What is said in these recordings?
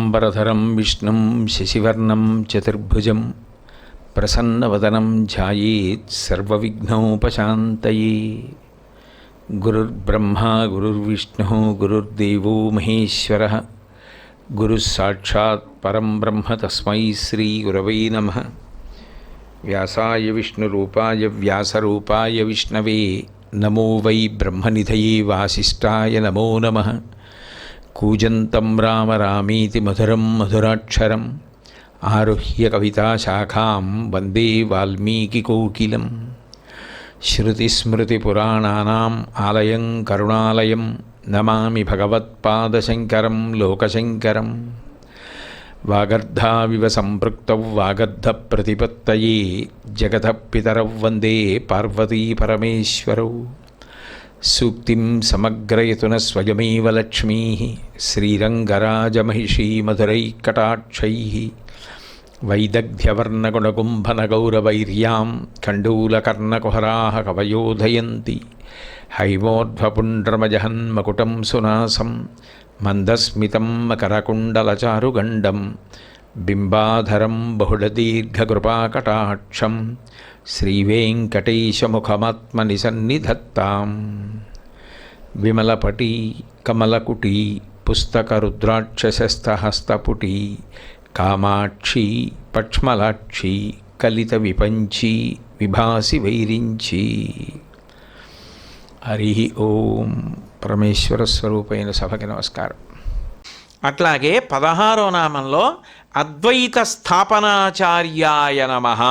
శుక్లాంబరధరం విష్ణుం శశివర్ణం చతుర్భుజం ప్రసన్నవదనం ధ్యాయేత్ సర్వవిఘ్నోపశాంతయే. గురుర్బ్రహ్మా గురుర్విష్ణుః గురుర్దేవో మహేశ్వరః గురుస్సాక్షాత్ పరం బ్రహ్మ తస్మై శ్రీ గురవై నమః. వ్యాసాయ విష్ణురూపాయ వ్యాసరూపాయ విష్ణవే నమో వై బ్రహ్మనిధయే వాసిష్ఠాయ నమో నమః. కూజంతం రామ రామీతి మధురం మధురాక్షరం ఆరుహ్య కవితాశాఖాం వందే వాల్మీకికోకిలం. శృతిస్మృతిపురాణానాం ఆలయం కరుణాలయం నమామి భగవత్పాదశంకరం లోకశంకరం. వాగర్ధావివ సంపృక్తౌ వాగర్ధప్రతిపత్తయే జగతః పితరౌ వందే పార్వతీ పరమేశ్వరౌ. సూక్తిం సమగ్రయతున స్వయమేవ లక్ష్మీ శ్రీరంగరాజమహిషీ మధురైకటాక్షైః. వైదగ్ధ్యవర్ణగుణగుంభనగౌరవైర్యాం కండూలకర్ణకుహరాः కవయోధయంతి. హైమోర్ధ్వపుండ్రమజహన్మకుటం సునాసం మందస్మితం మకరకుండలచారుగండం బింబాధరం బహుళదీర్ఘకృపాకటాక్షం శ్రీవేంకటేశముఖమాత్మనిసన్నిధత్తాం. విమలపటీ కమలకుటీ పుస్తకరుద్రాక్షసస్తహస్తపుటీ కామాక్షి పక్ష్మలాక్షి కలిత విపంచి విభాసి వైరించి. హరి ఓం. పరమేశ్వర స్వరూపైన సభకి నమస్కారం. అట్లాగే 16వ నామంలో అద్వైత స్థాపనాచార్యాయ నమః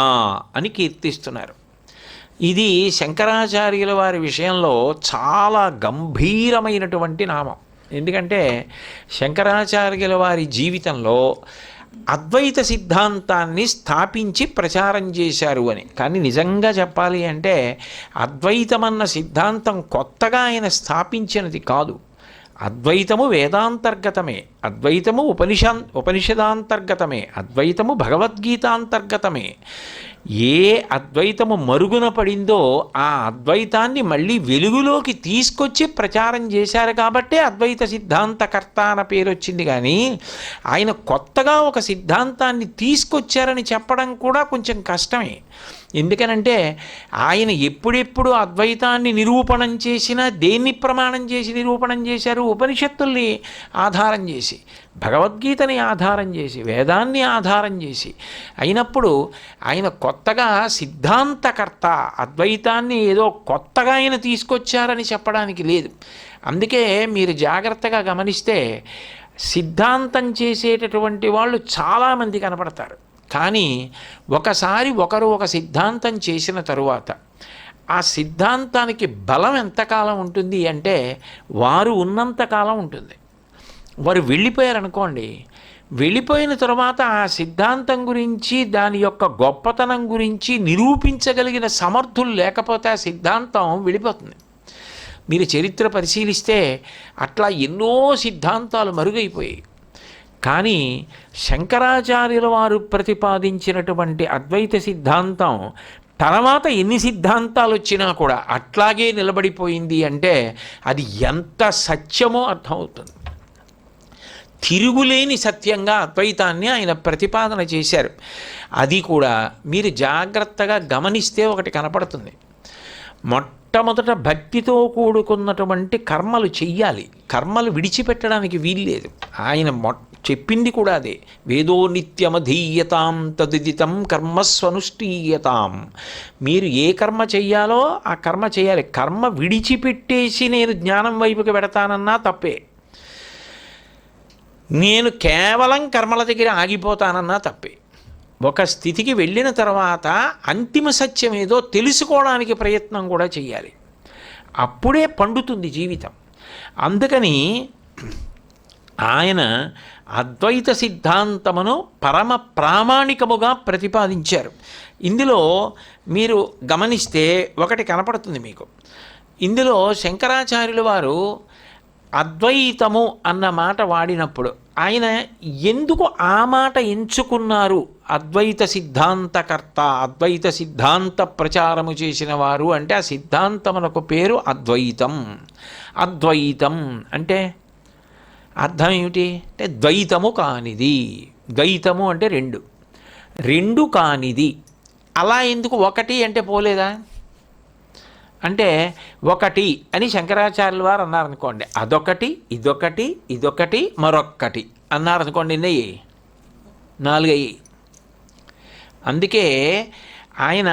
అని కీర్తిస్తున్నారు. ఇది శంకరాచార్యుల వారి విషయంలో చాలా గంభీరమైనటువంటి నామం. ఎందుకంటే శంకరాచార్యుల వారి జీవితంలో అద్వైత సిద్ధాంతాన్ని స్థాపించి ప్రచారం చేశారు అని. కానీ నిజంగా చెప్పాలి అంటే అద్వైతమన్న సిద్ధాంతం కొత్తగా ఆయన స్థాపించినది కాదు. అద్వైతము వేదాంతర్గతమే, అద్వైతము ఉపనిషదాంతర్గతమే, అద్వైతము భగవద్గీతాంతర్గతమే. ఏ అద్వైతము మరుగున పడిందో ఆ అద్వైతాన్ని మళ్ళీ వెలుగులోకి తీసుకొచ్చి ప్రచారం చేశారు కాబట్టే అద్వైత సిద్ధాంతకర్త అన్న పేరు వచ్చింది. కానీ ఆయన కొత్తగా ఒక సిద్ధాంతాన్ని తీసుకొచ్చారని చెప్పడం కూడా కొంచెం కష్టమే. ఎందుకనంటే ఆయన ఎప్పుడెప్పుడు అద్వైతాన్ని నిరూపణం చేసినా దేన్ని ప్రమాణం చేసి నిరూపణం చేశారు? ఉపనిషత్తుల్ని ఆధారం చేసి, భగవద్గీతని ఆధారం చేసి, వేదాన్ని ఆధారం చేసి. అయినప్పుడు ఆయన కొత్తగా సిద్ధాంతకర్త, అద్వైతాన్ని ఏదో కొత్తగా ఆయన తీసుకొచ్చారని చెప్పడానికి లేదు. అందుకే మీరు జాగ్రత్తగా గమనిస్తే సిద్ధాంతం చేసేటటువంటి వాళ్ళు చాలామంది కనపడతారు. కానీ ఒకసారి ఒకరు ఒక సిద్ధాంతం చేసిన తరువాత ఆ సిద్ధాంతానికి బలం ఎంతకాలం ఉంటుంది అంటే వారు ఉన్నంతకాలం ఉంటుంది. వారు వెళ్ళిపోయారనుకోండి, వెళ్ళిపోయిన తర్వాత ఆ సిద్ధాంతం గురించి, దాని యొక్క గొప్పతనం గురించి నిరూపించగలిగిన సమర్థులు లేకపోతే ఆ సిద్ధాంతం వెళ్ళిపోతుంది. మీరు చరిత్ర పరిశీలిస్తే అట్లా ఎన్నో సిద్ధాంతాలు మరుగైపోయాయి. కానీ శంకరాచార్యుల వారు ప్రతిపాదించినటువంటి అద్వైత సిద్ధాంతం తర్వాత ఎన్ని సిద్ధాంతాలు వచ్చినా కూడా అట్లాగే నిలబడిపోయింది అంటే అది ఎంత సత్యమో అర్థమవుతుంది. తిరుగులేని సత్యంగా అద్వైతాన్ని ఆయన ప్రతిపాదన చేశారు. అది కూడా మీరు జాగ్రత్తగా గమనిస్తే ఒకటి కనపడుతుంది. మొట్టమొదట భక్తితో కూడుకున్నటువంటి కర్మలు చెయ్యాలి. కర్మలు విడిచిపెట్టడానికి వీల్లేదు. ఆయన చెప్పింది కూడా అదే. వేదో నిత్యమధీయతాం తదిదితం కర్మస్వనుష్ఠీయతాం. మీరు ఏ కర్మ చెయ్యాలో ఆ కర్మ చేయాలి. కర్మ విడిచిపెట్టేసి నేను జ్ఞానం వైపుకి పెడతానన్నా తప్పే. నేను కేవలం కర్మల దగ్గర ఆగిపోతానన్నా తప్పే. ఒక స్థితికి వెళ్ళిన తర్వాత అంతిమ సత్యం ఏదో తెలుసుకోవడానికి ప్రయత్నం కూడా చేయాలి. అప్పుడే పండుతుంది జీవితం. అందుకని ఆయన అద్వైత సిద్ధాంతమును పరమ ప్రామాణికముగా ప్రతిపాదించారు. ఇందులో మీరు గమనిస్తే ఒకటి కనపడుతుంది మీకు. ఇందులో శంకరాచార్యుల వారు అద్వైతము అన్న మాట వాడినప్పుడు ఆయన ఎందుకు ఆ మాట ఎంచుకున్నారు? అద్వైత సిద్ధాంతకర్త, అద్వైత సిద్ధాంత ప్రచారము చేసిన వారు అంటే ఆ సిద్ధాంతమునకు పేరు అద్వైతం. అద్వైతం అంటే అర్థం ఏమిటి అంటే ద్వైతము కానిది. ద్వైతము అంటే రెండు, రెండు కానిది. అలా ఎందుకు ఒకటి అంటే పోలేదా? అంటే ఒకటి అని శంకరాచార్యుల వారు అన్నారనుకోండి, అదొకటి ఇదొకటి ఇదొకటి మరొక్కటి అన్నారనుకోండి, ఎన్ని అయ్యాయి? 4 అయ్యాయి. అందుకే ఆయన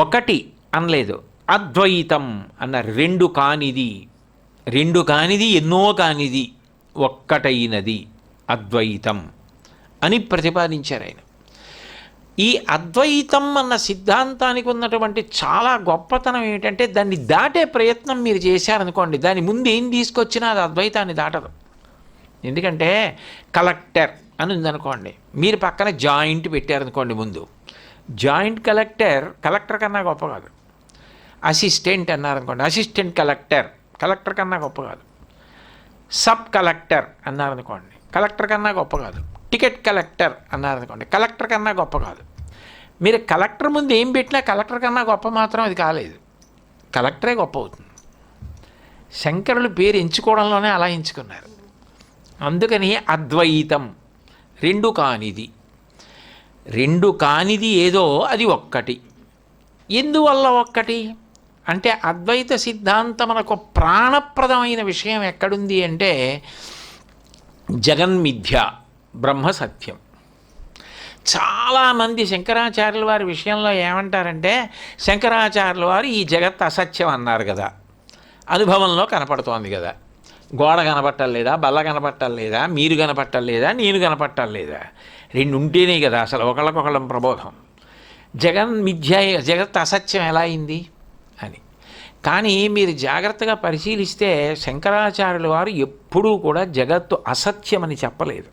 ఒకటి అనలేదు, అద్వైతం అన్నారు. రెండు కానిది, రెండు కానిది, ఎన్నో కానిది, ఒక్కటైనది అద్వైతం అని ప్రతిపాదించారు ఆయన. ఈ అద్వైతం అన్న సిద్ధాంతానికి ఉన్నటువంటి చాలా గొప్పతనం ఏమిటంటే, దాన్ని దాటే ప్రయత్నం మీరు చేశారనుకోండి, దాని ముందు ఏం తీసుకొచ్చినా అది అద్వైతాన్ని దాటదు. ఎందుకంటే కలెక్టర్ అని ఉందనుకోండి, మీరు పక్కన జాయింట్ పెట్టారనుకోండి, ముందు జాయింట్ కలెక్టర్ కన్నా గొప్ప కాదు. అసిస్టెంట్ అన్నారనుకోండి, అసిస్టెంట్ కలెక్టర్ కన్నా గొప్ప కాదు. సబ్ కలెక్టర్ అన్నారనుకోండి, కలెక్టర్ కన్నా గొప్ప కాదు. టికెట్ కలెక్టర్ అన్నారనుకోండి, కలెక్టర్ కన్నా గొప్ప కాదు. మీరు కలెక్టర్ ముందు ఏం పెట్టినా కలెక్టర్ కన్నా గొప్ప మాత్రం అది కాలేదు, కలెక్టరే గొప్ప అవుతుంది. శంకరులు పేరు ఎంచుకోవడంలోనే అలా ఎంచుకున్నారు. అందుకని అద్వైతం రెండు కానిది. రెండు కానిది ఏదో అది ఒక్కటి. ఎందువల్ల ఒక్కటి అంటే, అద్వైత సిద్ధాంతం మనకు ప్రాణప్రదమైన విషయం ఎక్కడుంది అంటే, జగన్మిథ్య బ్రహ్మ సత్యం. చాలామంది శంకరాచార్యుల వారి విషయంలో ఏమంటారంటే, శంకరాచార్యుల వారు ఈ జగత్ అసత్యం అన్నారు కదా, అనుభవంలో కనపడుతోంది కదా, గోడ కనపట్టలేదా, బల్ల కనపట్టలేదా, మీరు కనపట్టలేదా, నేను కనపట్టలేదా, రెండు ఉంటేనే కదా అసలు ఒకళ్ళకొకళ్ళం ప్రబోధం. జగన్మిథ్య, జగత్ అసత్యం ఎలా అయింది అని. కానీ మీరు జాగ్రత్తగా పరిశీలిస్తే శంకరాచార్యుల వారు ఎప్పుడూ కూడా జగత్తు అసత్యమని చెప్పలేదు.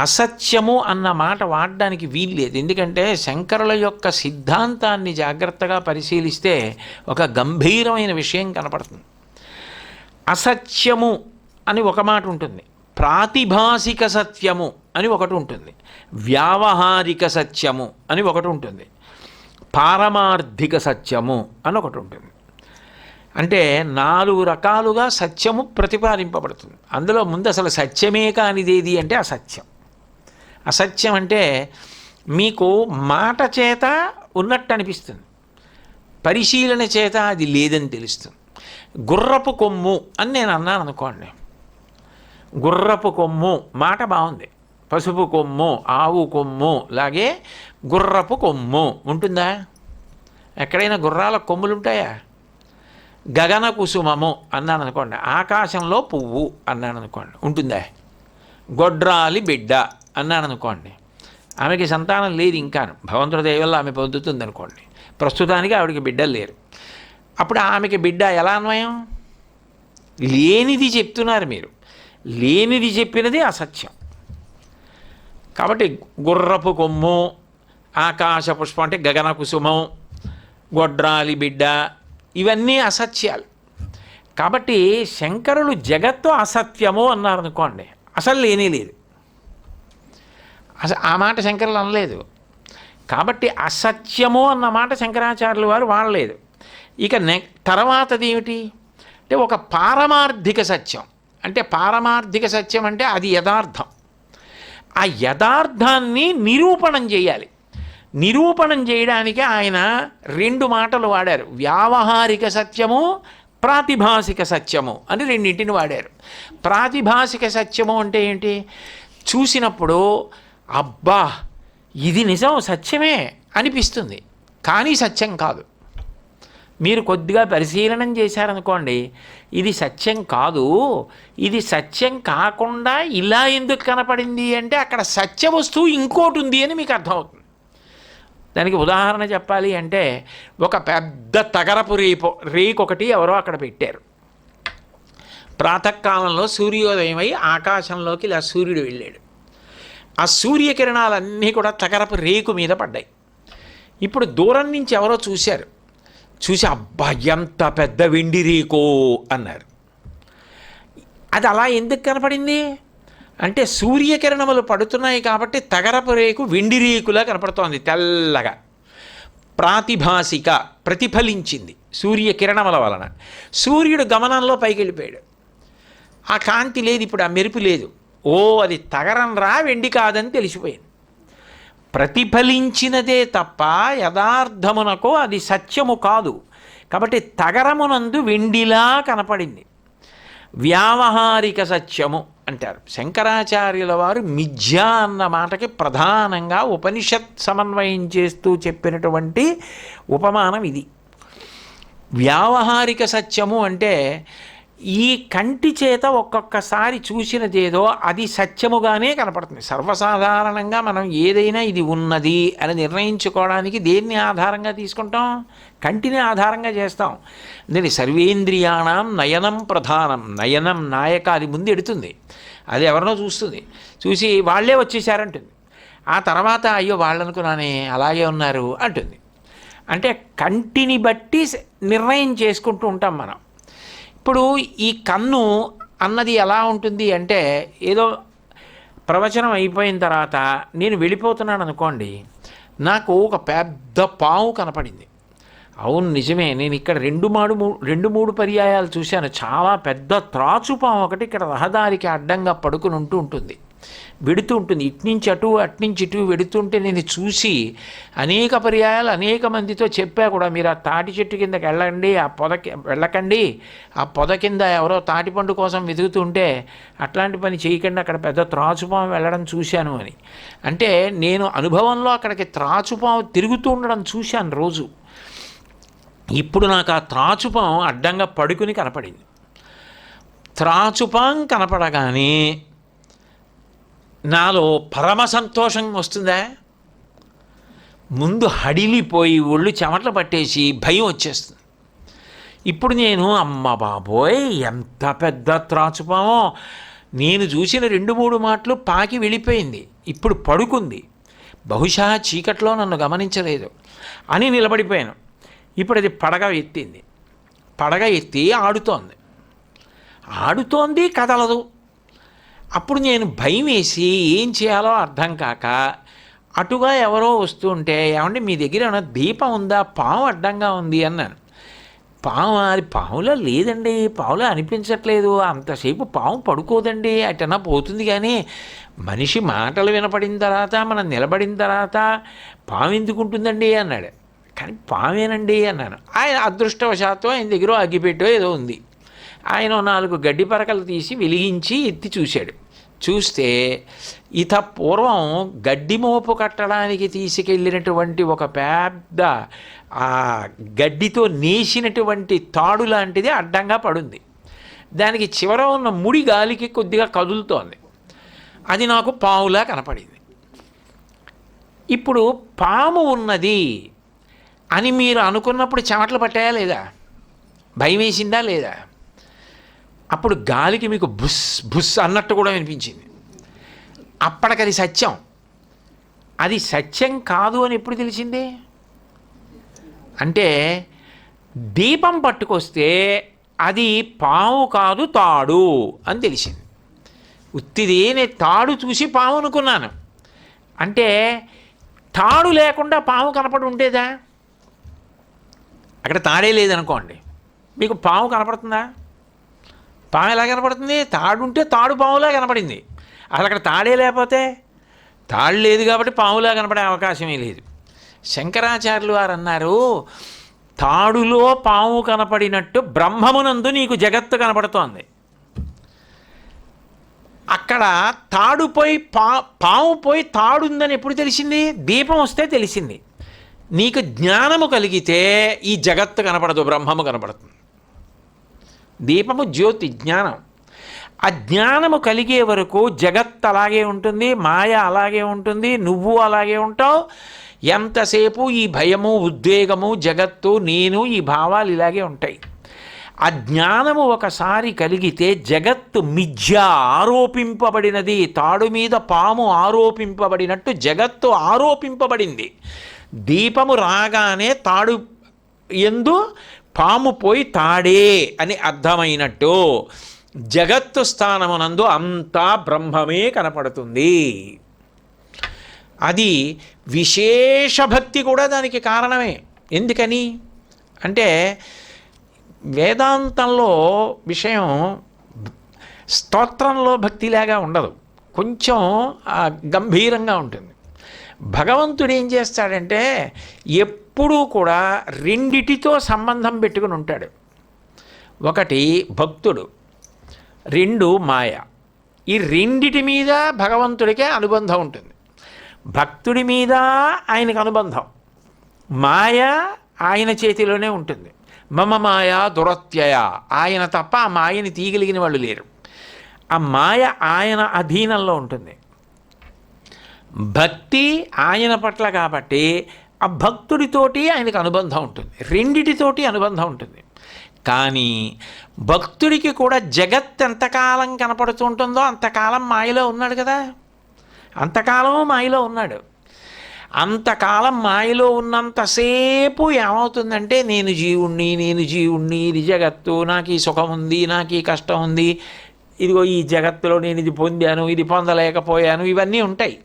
అసత్యము అన్న మాట వాడడానికి వీల్లేదు. ఎందుకంటే శంకరుల యొక్క సిద్ధాంతాన్ని జాగ్రత్తగా పరిశీలిస్తే ఒక గంభీరమైన విషయం కనపడుతుంది. అసత్యము అని ఒక మాట ఉంటుంది, ప్రాతిభాసిక సత్యము అని ఒకటి ఉంటుంది, వ్యావహారిక సత్యము అని ఒకటి ఉంటుంది, పారమార్థిక సత్యము అని ఒకటి ఉంటుంది. అంటే 4 రకాలుగా సత్యము ప్రతిపాదింపబడుతుంది. అందులో ముందు అసలు సత్యమే కానిదేది అంటే అసత్యం. అసత్యం అంటే మీకు మాట చేత ఉన్నట్టు అనిపిస్తుంది, పరిశీలన చేత అది లేదని తెలుస్తుంది. గుర్రపు కొమ్ము అని నేను అన్నాను అనుకోండి, గుర్రపు కొమ్ము మాట బాగుంది, పసుపు కొమ్ము, ఆవు కొమ్ము లాగే గుర్రపు కొమ్ము ఉంటుందా? ఎక్కడైనా గుర్రాల కొమ్ములు ఉంటాయా? గగన కుసుమము అన్నాను అనుకోండి, ఆకాశంలో పువ్వు అన్నాను అనుకోండి, ఉంటుందా? గొడ్రాలి బిడ్డ అన్నాను అనుకోండి, ఆమెకి సంతానం లేదు ఇంకా, భగవంతుడి దయ వల్ల ఆమె పొందుతుంది అనుకోండి, ప్రస్తుతానికి ఆవిడకి బిడ్డలు లేరు. అప్పుడు ఆమెకి బిడ్డ ఎలా అన్వయం? లేనిది చెప్తున్నారు మీరు, లేనిది చెప్పినది అసత్యం. కాబట్టి గుర్రపు కొమ్ము, ఆకాశ పుష్పం అంటే గగన కుసుమం, గొడ్రాలి బిడ్డ, ఇవన్నీ అసత్యాలు. కాబట్టి శంకరులు జగత్తు అసత్యము అన్నారనుకోండి, అసలు లేనే లేదు, అసలు ఆ మాట శంకరులు అనలేదు. కాబట్టి అసత్యము అన్న మాట శంకరాచార్యులు వారు వాడలేదు. ఇక తర్వాతది ఏమిటి అంటే, ఒక పారమార్థిక సత్యం. అంటే పారమార్థిక సత్యం అంటే అది యథార్థం. ఆ యథార్థాన్ని నిరూపణం చేయాలి. నిరూపణం చేయడానికి ఆయన 2 మాటలు వాడారు, వ్యావహారిక సత్యము, ప్రాతిభాసిక సత్యము అని రెండింటిని వాడారు. ప్రాతిభాసిక సత్యము అంటే ఏంటి? చూసినప్పుడు అబ్బా ఇది నిజం, సత్యమే అనిపిస్తుంది, కానీ సత్యం కాదు. మీరు కొద్దిగా పరిశీలనం చేశారనుకోండి, ఇది సత్యం కాదు, ఇది సత్యం కాకుండా ఇలా ఎందుకు కనపడింది అంటే అక్కడ సత్య వస్తువు ఇంకోటి ఉంది అని మీకు అర్థమవుతుంది. దానికి ఉదాహరణ చెప్పాలి అంటే, ఒక పెద్ద తగరపు రేకు ఒకటి ఎవరో అక్కడ పెట్టారు. ప్రాతకాలంలో సూర్యోదయమై ఆకాశంలోకి ఇలా సూర్యుడు వెళ్ళాడు. ఆ సూర్యకిరణాలన్నీ కూడా తగరపు రేకు మీద పడ్డాయి. ఇప్పుడు దూరం నుంచి ఎవరో చూశారు, చూసి అబ్బా ఎంత పెద్ద వెండి రేకో అన్నారు. అది అలా ఎందుకు కనపడింది అంటే, సూర్యకిరణములు పడుతున్నాయి కాబట్టి తగరపు రేకు వెండి రేకులా కనపడుతోంది, తెల్లగా. ప్రాతిభాసిక, ప్రతిఫలించింది సూర్యకిరణముల వలన. సూర్యుడు గమనంలో పైకి వెళ్ళిపోయాడు. ఆ కాంతి లేదు, ఇప్పుడు ఆ మెరుపు లేదు. ఓ అది తగరం రా, వెండి కాదని తెలిసిపోయింది. ప్రతిఫలించినదే తప్ప యథార్థమునకు అది సత్యము కాదు. కాబట్టి తగరమునందు వెండిలా కనపడింది. వ్యావహారిక సత్యము అంటారు శంకరాచార్యుల వారు. మిథ్య అన్న మాటకి ప్రధానంగా ఉపనిషత్ సమన్వయం చేస్తూ చెప్పినటువంటి ఉపమానం ఇది. వ్యావహారిక సత్యము అంటే ఈ కంటి చేత ఒక్కొక్కసారి చూసినదేదో అది సత్యముగానే కనపడుతుంది. సర్వసాధారణంగా మనం ఏదైనా ఇది ఉన్నది అని నిర్ణయించుకోవడానికి దేన్ని ఆధారంగా తీసుకుంటాం? కంటిని ఆధారంగా చేస్తాం. దీని సర్వేంద్రియాణం నయనం ప్రధానం. నయనం నాయక, అది ముందు ఎడుతుంది, అది ఎవరినో చూస్తుంది, చూసి వాళ్ళే వచ్చేసారంటుంది. ఆ తర్వాత అయ్యో వాళ్ళనుకున్నానే అలాగే ఉన్నారు అంటుంది. అంటే కంటిని బట్టి నిర్ణయం చేసుకుంటూ ఉంటాం మనం. ఇప్పుడు ఈ కన్ను అన్నది ఎలా ఉంటుంది అంటే, ఏదో ప్రవచనం అయిపోయిన తర్వాత నేను వెళ్ళిపోతున్నాను అనుకోండి, నాకు ఒక పెద్ద పాము కనపడింది. అవును నిజమే, నేను ఇక్కడ రెండు మూడు పర్యాయాలు చూశాను. చాలా పెద్ద త్రాచుపాము ఒకటి ఇక్కడ రహదారికి అడ్డంగా పడుకుని ఉంటుంది, వెడుతూ ఉంటుంది. ఇట్నుంచి అటు అట్నుంచి ఇటు వెడుతుంటే నేను చూసి అనేక పర్యాయాలు అనేక మందితో చెప్పా కూడా, మీరు ఆ తాటి చెట్టు కిందకి వెళ్ళండి, ఆ వెళ్ళకండి, ఆ పొద కింద ఎవరో తాటిపండు కోసం వెతుకుతుంటే అట్లాంటి పని చేయకండి, అక్కడ పెద్ద త్రాచుపాము వెళ్ళడం చూశాను అని. అంటే నేను అనుభవంలో అక్కడికి త్రాచుపాము తిరుగుతూ ఉండడం చూశాను రోజు. ఇప్పుడు నాకు ఆ త్రాచుపాము అడ్డంగా పడుకుని కనపడింది. త్రాచుపాం కనపడగానే నాలో పరమ సంతోషం వస్తుందా? ముందు హడిలిపోయి ఒళ్ళు చెమటలు పట్టేసి భయం వచ్చేస్తుంది. ఇప్పుడు నేను అమ్మ బాబోయ్ ఎంత పెద్ద త్రాచుపామో, నేను చూసిన 2-3 మాటలు పాకి వెళ్ళిపోయింది, ఇప్పుడు పడుకుంది, బహుశా చీకట్లో నన్ను గమనించలేదు అని నిలబడిపోయాను. ఇప్పుడు అది పడగ ఎత్తింది, పడగ ఎత్తి ఆడుతోంది కదలదు. అప్పుడు నేను భయం వేసి ఏం చేయాలో అర్థం కాక అటుగా ఎవరో వస్తుంటే, ఏమంటే మీ దగ్గర ఏమైనా దీపం ఉందా, పాము అడ్డంగా ఉంది అన్నాను. అది పాములా లేదండి, పాములా అనిపించట్లేదు, అంతసేపు పాము పడుకోదండి, అటన్నా పోతుంది, కానీ మనిషి మాటలు వినపడిన తర్వాత మనం నిలబడిన తర్వాత పాము ఎందుకు ఉంటుందండి అన్నాడు. కానీ పామేనండి అన్నాను. ఆయన అదృష్టవశాత్తు ఆయన దగ్గర అగ్గిపెట్టో ఏదో ఉంది, ఆయన 4 గడ్డి పరకలు తీసి వెలిగించి ఎత్తి చూశాడు. చూస్తే ఇత పూర్వం గడ్డి మోపు కట్టడానికి తీసుకెళ్ళినటువంటి ఒక పెద్ద గడ్డితో నేసినటువంటి తాడు లాంటిది అడ్డంగా పడుంది. దానికి చివర ఉన్న ముడి గాలికి కొద్దిగా కదులుతోంది. అది నాకు పాములా కనపడింది. ఇప్పుడు పాము ఉన్నది అని మీరు అనుకున్నప్పుడు చెమటలు పట్టాయా లేదా? భయం వేసిందా లేదా? అప్పుడు గాలికి మీకు బుస్ బుస్ అన్నట్టు కూడా వినిపించింది. అప్పటికది సత్యం. అది సత్యం కాదు అని ఎప్పుడు తెలిసింది అంటే, దీపం పట్టుకొస్తే అది పాము కాదు తాడు అని తెలిసింది. ఉత్తిది నేను తాడు చూసి పాము అనుకున్నాను. అంటే తాడు లేకుండా పాము కనపడి ఉండేదా? అక్కడ తాడే లేదనుకోండి, మీకు పాము కనపడుతుందా? పాము ఎలా కనపడుతుంది? తాడు ఉంటే తాడు పాములా కనపడింది. అసలు అక్కడ తాడే లేకపోతే, తాడు లేదు కాబట్టి పాములా కనపడే అవకాశమే లేదు. శంకరాచార్యులు వారు అన్నారు, తాడులో పాము కనపడినట్టు బ్రహ్మమునందు నీకు జగత్తు కనపడుతోంది. అక్కడ తాడు పోయి పాము పోయి తాడుందని ఎప్పుడు తెలిసింది? దీపం వస్తే తెలిసింది. నీకు జ్ఞానము కలిగితే ఈ జగత్తు కనపడదు, బ్రహ్మము కనపడుతుంది. దీపము జ్యోతి, జ్ఞానం. ఆ జ్ఞానము కలిగే వరకు జగత్ అలాగే ఉంటుంది, మాయ అలాగే ఉంటుంది, నువ్వు అలాగే ఉంటావు. ఎంతసేపు ఈ భయము, ఉద్వేగము, జగత్తు, నేను, ఈ భావాలు ఇలాగే ఉంటాయి. ఆ జ్ఞానము ఒకసారి కలిగితే జగత్తు మిథ్య, ఆరోపింపబడినది. తాడు మీద పాము ఆరోపింపబడినట్టు జగత్తు ఆరోపింపబడింది. దీపము రాగానే తాడు ఎందు పాము పోయి తాడే అని అర్థమైనట్టు జగత్తు స్థానమునందు అంతా బ్రహ్మమే కనపడుతుంది. అది విశేష భక్తి కూడా దానికి కారణమే. ఎందుకని అంటే వేదాంతంలో విషయం స్తోత్రంలో భక్తిలాగా ఉండదు, కొంచెం గంభీరంగా ఉంటుంది. భగవంతుడు ఏం చేస్తాడంటే ఎప్పుడూ కూడా రెండిటితో సంబంధం పెట్టుకుని ఉంటాడు. ఒకటి భక్తుడు, రెండు మాయ. ఈ రెండిటి మీద భగవంతుడికే అనుబంధం ఉంటుంది. భక్తుడి మీద ఆయనకు అనుబంధం, మాయ ఆయన చేతిలోనే ఉంటుంది. మమ మాయ దురత్యయ, ఆయన తప్ప ఆ మాయని తీయగలిగిన వాళ్ళు లేరు. ఆ మాయ ఆయన అధీనంలో ఉంటుంది. భక్తి ఆయన పట్ల కాబట్టి ఆ భక్తుడితోటి ఆయనకు అనుబంధం ఉంటుంది, రెండిటితోటి అనుబంధం ఉంటుంది. కానీ భక్తుడికి కూడా జగత్ ఎంతకాలం కనపడుతూ ఉంటుందో అంతకాలం మాయలో ఉన్నాడు కదా, అంతకాలం మాయలో ఉన్నాడు. అంతకాలం మాయలో ఉన్నంతసేపు ఏమవుతుందంటే నేను జీవుణ్ణి, ఇది జగత్తు, నాకు ఈ సుఖం ఉంది, నాకు ఈ కష్టం ఉంది, ఇదిగో ఈ జగత్తులో నేను ఇది పొందాను, ఇది పొందలేకపోయాను, ఇవన్నీ ఉంటాయి.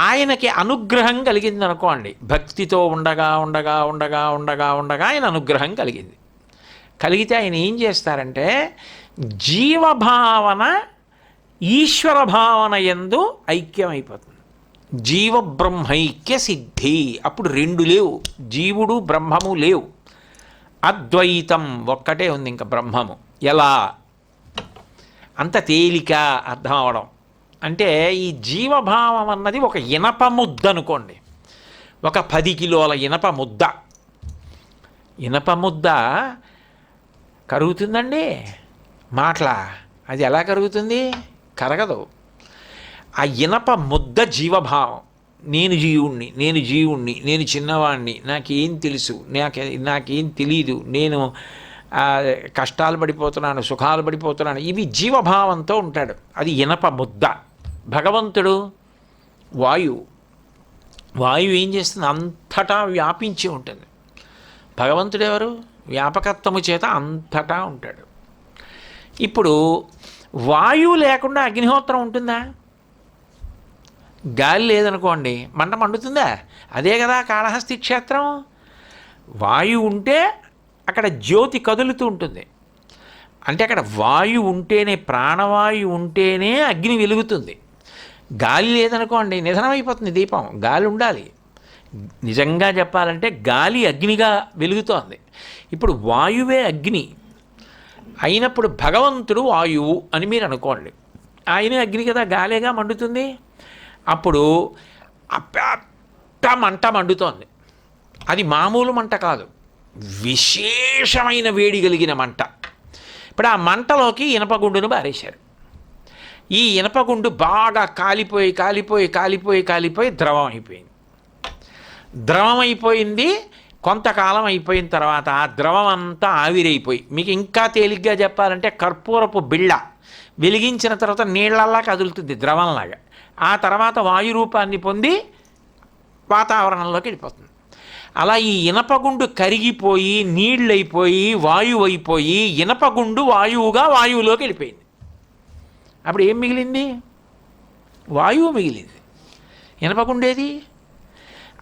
ఆయనకి అనుగ్రహం కలిగింది అనుకోండి, భక్తితో ఉండగా ఉండగా ఉండగా ఉండగా ఉండగా ఆయన అనుగ్రహం కలిగితే ఆయన ఏం చేస్తారంటే జీవభావన ఈశ్వర భావన యందు ఐక్యమైపోతుంది. జీవబ్రహ్మైక్య సిద్ధి. అప్పుడు రెండు లేవు, జీవుడు బ్రహ్మము లేవు, అద్వైతం ఒక్కటే ఉంది ఇంకా బ్రహ్మము. ఎలా అంత తేలిక అర్థం అవడం అంటే, ఈ జీవభావం అన్నది ఒక ఇనప ముద్ద అనుకోండి, ఒక 10 కిలోల ఇనప ముద్ద. ఇనప ముద్ద కరుగుతుందండి మాటలా? అది ఎలా కరుగుతుంది? కరగదు. ఆ ఇనప ముద్ద జీవభావం. నేను జీవుణ్ణి, నేను చిన్నవాణ్ణి, నాకేం తెలుసు, నాకేం తెలీదు, నేను కష్టాలు పడిపోతున్నాను, సుఖాలు పడిపోతున్నాను, ఇవి జీవభావంతో ఉంటాడు. అది ఇనప ముద్ద. భగవంతుడు వాయువు ఏం చేస్తుంది? అంతటా వ్యాపించి ఉంటుంది. భగవంతుడు ఎవరు? వ్యాపకత్వము చేత అంతటా ఉంటాడు. ఇప్పుడు వాయువు లేకుండా అగ్నిహోత్రం ఉంటుందా? గాలి లేదనుకోండి, మంట మండుతుందా? అదే కదా కాళహస్తి క్షేత్రం. వాయువు ఉంటే అక్కడ జ్యోతి కదులుతూ ఉంటుంది. అంటే అక్కడ వాయువు ఉంటేనే, ప్రాణవాయువు ఉంటేనే అగ్ని వెలుగుతుంది. గాలి లేదనుకోండి నిధనమైపోతుంది దీపం. గాలి ఉండాలి. నిజంగా చెప్పాలంటే గాలి అగ్నిగా వెలుగుతోంది. ఇప్పుడు వాయువే అగ్ని అయినప్పుడు భగవంతుడు వాయువు అని మీరు అనుకోండి. ఆయనే అగ్ని కదా, గాలేగా మండుతుంది. అప్పుడు పెద్ద మంట మండుతోంది. అది మామూలు మంట కాదు, విశేషమైన వేడి కలిగిన మంట. ఇప్పుడు ఆ మంటలోకి ఇనపగుండును బారేశారు. ఈ ఇనపగుండు బాగా కాలిపోయి కాలిపోయి కాలిపోయి కాలిపోయి ద్రవం అయిపోయింది. ద్రవం అయిపోయింది. కొంతకాలం అయిపోయిన తర్వాత ఆ ద్రవం అంతా ఆవిరైపోయి, మీకు ఇంకా తేలిగ్గా చెప్పాలంటే కర్పూరపు బిళ్ళ వెలిగించిన తర్వాత నీళ్ళల్లా కదులుతుంది ద్రవంలాగా. ఆ తర్వాత వాయు రూపాన్ని పొంది వాతావరణంలోకి వెళ్ళిపోతుంది. అలా ఈ ఇనపగుండు కరిగిపోయి నీళ్ళైపోయి వాయువు అయిపోయి ఇనపగుండు వాయువుగా వాయువులోకి వెళ్ళిపోయింది. అప్పుడు ఏం మిగిలింది? వాయువు మిగిలింది. ఇనపగుండేది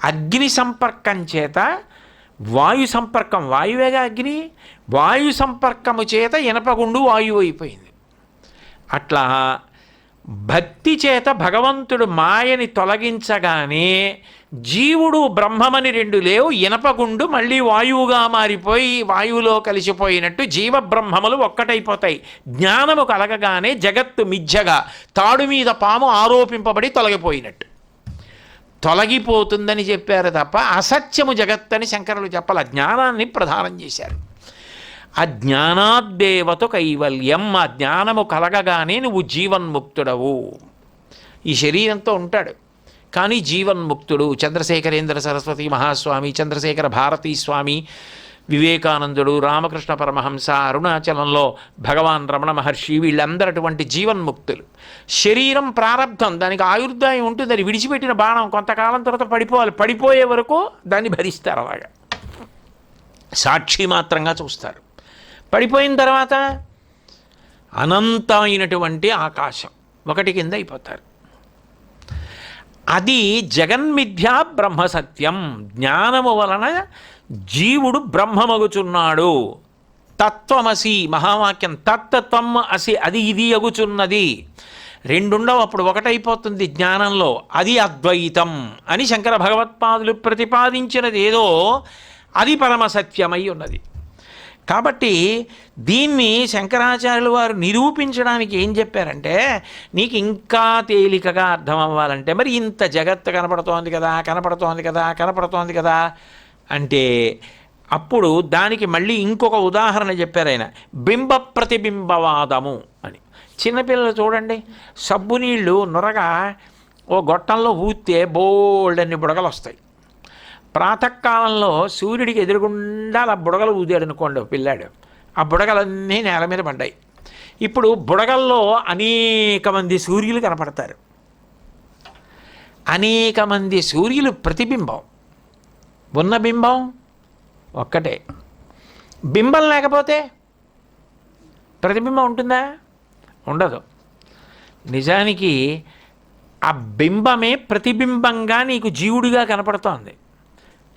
అగ్ని సంపర్కం చేత వాయు సంపర్కం, వాయువేగా అగ్ని, వాయు సంపర్కము చేత ఇనపగుండు వాయువు అయిపోయింది. అట్లా భక్తి చేత భగవంతుడు మాయని తొలగించగానే జీవుడు బ్రహ్మమని రెండు లేవు, ఇనపగుండు మళ్ళీ వాయువుగా మారిపోయి వాయువులో కలిసిపోయినట్టు జీవబ్రహ్మములు ఒక్కటైపోతాయి. జ్ఞానము కలగగానే జగత్తు మిథ్యగా తాడు మీద పాము ఆరోపింపబడి తొలగిపోయినట్టు తొలగిపోతుందని చెప్పారు తప్ప అసత్యము జగత్తని శంకరులు చెప్పాల. జ్ఞానాన్ని ప్రధానం చేశారు. ఆ జ్ఞానాద్దేవత కైవల్యం. ఆ జ్ఞానము కలగగానే నువ్వు జీవన్ముక్తుడవు. ఈ శరీరంతో ఉంటాడు కానీ జీవన్ముక్తుడు. చంద్రశేఖరేంద్ర సరస్వతి మహాస్వామి, చంద్రశేఖర భారతీ స్వామి, వివేకానందుడు, రామకృష్ణ పరమహంస, అరుణాచలంలో భగవాన్ రమణ మహర్షి, వీళ్ళందరూ అటువంటి జీవన్ముక్తులు. శరీరం ప్రారంధం, దానికి ఆయుర్దాయం ఉంటుంది. అది విడిచిపెట్టిన బాణం కొంతకాలం తర్వాత పడిపోవాలి. పడిపోయే వరకు దాన్ని భరిస్తారు. అలాగా సాక్షి మాత్రంగా చూస్తారు. పడిపోయిన తర్వాత అనంతమైనటువంటి ఆకాశం ఒకటి కింద అయిపోతారు. అది జగన్మిథ్యా బ్రహ్మసత్యం. జ్ఞానము వలన జీవుడు బ్రహ్మమగుచున్నాడు. తత్వమసి మహావాక్యం, తత్వం అసి అది ఇది అగుచున్నది. రెండుండవు, అప్పుడు ఒకటైపోతుంది జ్ఞానంలో. అది అద్వైతం అని శంకర భగవత్పాదులు ప్రతిపాదించినది ఏదో అది పరమసత్యమై ఉన్నది. కాబట్టి దీన్ని శంకరాచార్యులు వారు నిరూపించడానికి ఏం చెప్పారంటే, నీకు ఇంకా తేలికగా అర్థం అవ్వాలంటే మరి ఇంత జగత్తు కనపడుతోంది కదా కనపడుతోంది కదా కనపడుతోంది కదా అంటే అప్పుడు దానికి మళ్ళీ ఇంకొక ఉదాహరణ చెప్పారు ఆయన, బింబ ప్రతిబింబవాదము అని. చిన్నపిల్లలు చూడండి, సబ్బు నీళ్ళు నొరగా ఓ గొట్టంలో ఊస్తే బోల్డన్ని బుడగలు వస్తాయి. ప్రాతకాలంలో సూర్యుడికి ఎదురుగుండా అలా బుడగలు ఊదాడు అనుకోండి పిల్లాడు, ఆ బుడగలన్నీ నేల మీద పడ్డాయి. ఇప్పుడు బుడగల్లో అనేక మంది సూర్యులు కనపడతారు. అనేక మంది సూర్యులు ప్రతిబింబం, ఉన్న బింబం ఒక్కటే. బింబం లేకపోతే ప్రతిబింబం ఉంటుందా? ఉండదు. నిజానికి ఆ బింబమే ప్రతిబింబంగా నీకు జీవుడిగా కనపడుతోంది.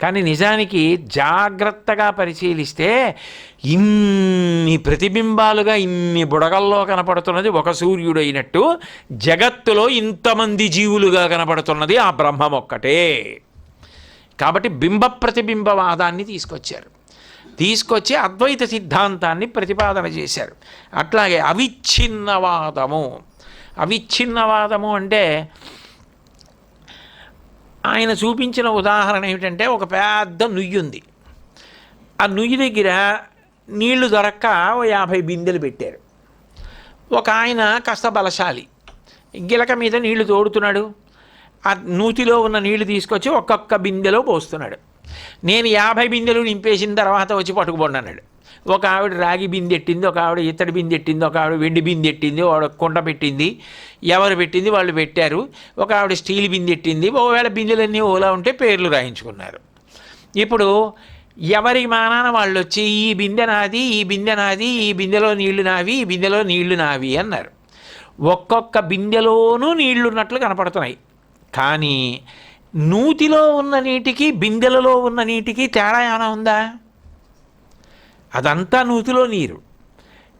కానీ నిజానికి జాగ్రత్తగా పరిశీలిస్తే ఇన్ని ప్రతిబింబాలుగా ఇన్ని బుడగల్లో కనపడుతున్నది ఒక సూర్యుడు అయినట్టు జగత్తులో ఇంతమంది జీవులుగా కనపడుతున్నది ఆ బ్రహ్మం ఒక్కటే. కాబట్టి బింబ ప్రతిబింబవాదాన్ని తీసుకొచ్చి అద్వైత సిద్ధాంతాన్ని ప్రతిపాదన చేశారు. అట్లాగే అవిచ్ఛిన్నవాదము అంటే ఆయన చూపించిన ఉదాహరణ ఏమిటంటే, ఒక పెద్ద నుయ్యి ఉంది. ఆ నుయ్యి దగ్గర నీళ్లు దొరక్క 50 బిందెలు పెట్టారు. ఒక ఆయన కాస్త బలశాలి, గిలక మీద నీళ్లు తోడుతున్నాడు. ఆ నూతిలో ఉన్న నీళ్లు తీసుకొచ్చి ఒక్కొక్క బిందెలో పోస్తున్నాడు. నేను 50 బిందెలు నింపేసిన తర్వాత వచ్చి పట్టుకుపోండి అన్నాడు. ఒక ఆవిడ రాగి బిందె ఎట్టింది, ఒక ఆవిడ ఇత్తడి బిందె ఎట్టింది, ఒక ఆవిడ వెండి బిందె ఎట్టింది, వాడు కుండ పెట్టింది. ఎవరు పెట్టింది వాళ్ళు పెట్టారు. ఒక ఆవిడ స్టీల్ బిందె ఎట్టింది. ఒకవేళ బిందెలన్నీ ఓలా ఉంటే పేర్లు రాయించుకున్నారు. ఇప్పుడు ఎవరి మానాన వాళ్ళు వచ్చి ఈ బిందె నాది, ఈ బిందె నాది, ఈ బిందెలో నీళ్లు నావి, ఈ బిందెలో నీళ్లు నావి అన్నారు. ఒక్కొక్క బిందెలోనూ నీళ్లున్నట్లు కనపడుతున్నాయి. కానీ నూతిలో ఉన్న నీటికి బిందెలలో ఉన్న నీటికి తేడా ఏమైనా ఉందా? అదంతా నూతిలో నీరు.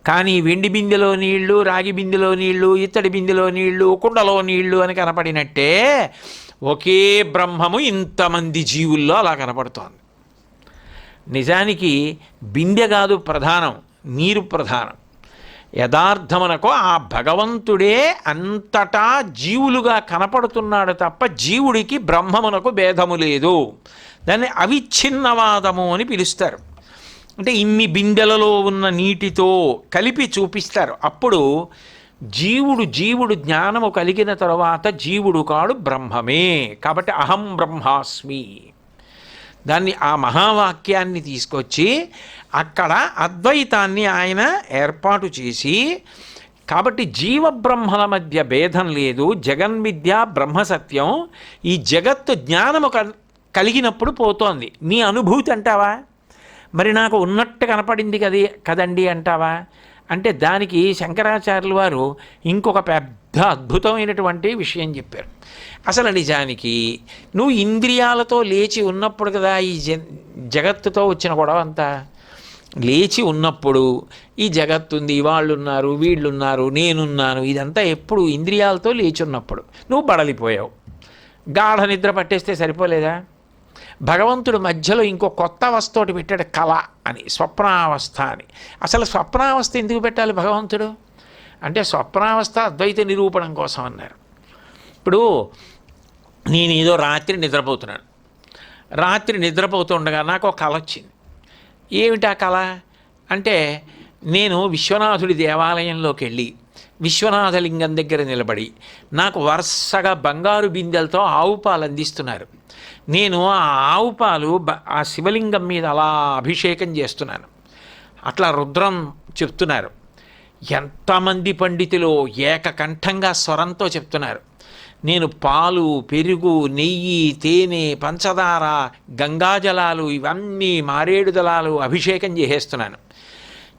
కానీ వెండి బిందెలో నీళ్లు, రాగి బిందెలో నీళ్లు, ఇత్తడి బిందెలో నీళ్లు, కుండలో నీళ్లు అని కనపడినట్టే ఒకే బ్రహ్మము ఇంతమంది జీవుల్లో అలా కనపడుతోంది. నిజానికి బిందె కాదు ప్రధానం, నీరు ప్రధానం. యథార్థమునకు ఆ భగవంతుడే అంతటా జీవులుగా కనపడుతున్నాడు తప్ప జీవుడికి బ్రహ్మమునకు భేదము లేదు. దాన్ని అవిచ్ఛిన్నవాదము అని పిలుస్తారు. అంటే ఇన్ని బిందెలలో ఉన్న నీటితో కలిపి చూపిస్తారు. అప్పుడు జీవుడు జ్ఞానము కలిగిన తరువాత జీవుడు కాడు, బ్రహ్మమే. కాబట్టి అహం బ్రహ్మాస్మి దాన్ని ఆ మహావాక్యాన్ని తీసుకొచ్చి అక్కడ అద్వైతాన్ని ఆయన ఏర్పాటు చేసి, కాబట్టి జీవబ్రహ్మల మధ్య భేదం లేదు, జగన్మిథ్య బ్రహ్మసత్యం. ఈ జగత్తు జ్ఞానము కలిగినప్పుడు పోతోంది. నీ అనుభూతి అంటావా? మరి నాకు ఉన్నట్టు కనపడింది కదండి అంటావా? అంటే దానికి శంకరాచార్యుల వారు ఇంకొక పెద్ద అద్భుతమైనటువంటి విషయం చెప్పారు. అసలు నిజానికి నువ్వు ఇంద్రియాలతో లేచి ఉన్నప్పుడు కదా ఈ జగత్తుతో వచ్చిన గొడవ అంతా. లేచి ఉన్నప్పుడు ఈ జగత్తుంది, వాళ్ళున్నారు, వీళ్ళున్నారు, నేనున్నాను, ఇదంతా ఎప్పుడు ఇంద్రియాలతో లేచి ఉన్నప్పుడు. నువ్వు బడలిపోయావు, గాఢ నిద్ర పట్టేస్తే సరిపోలేదా? భగవంతుడు మధ్యలో ఇంకో కొత్త అవస్థతోటి పెట్టాడు, కళ అని, స్వప్నావస్థ అని. అసలు స్వప్నావస్థ ఎందుకు పెట్టాలి భగవంతుడు అంటే, స్వప్నావస్థ అద్వైత నిరూపణం కోసం అన్నారు. ఇప్పుడు నేను ఏదో రాత్రి నిద్రపోతుండగా నాకు ఒక కళ వచ్చింది. ఏమిటా కళ అంటే, నేను విశ్వనాథుడి దేవాలయంలోకి వెళ్ళి విశ్వనాథలింగం దగ్గర నిలబడి నాకు వరుసగా బంగారు బిందెలతో ఆవు పాలు అందిస్తున్నారు. నేను ఆ ఆవు పాలు ఆ శివలింగం మీద అలా అభిషేకం చేస్తున్నాను. అట్లా రుద్రం చెప్తున్నారు. ఎంతమంది పండితులు ఏకకంఠంగా స్వరంతో చెప్తున్నారు. నేను పాలు, పెరుగు, నెయ్యి, తేనె, పంచదార, గంగాజలాలు, ఇవన్నీ మారేడు దళాలు అభిషేకం చేసేస్తున్నాను.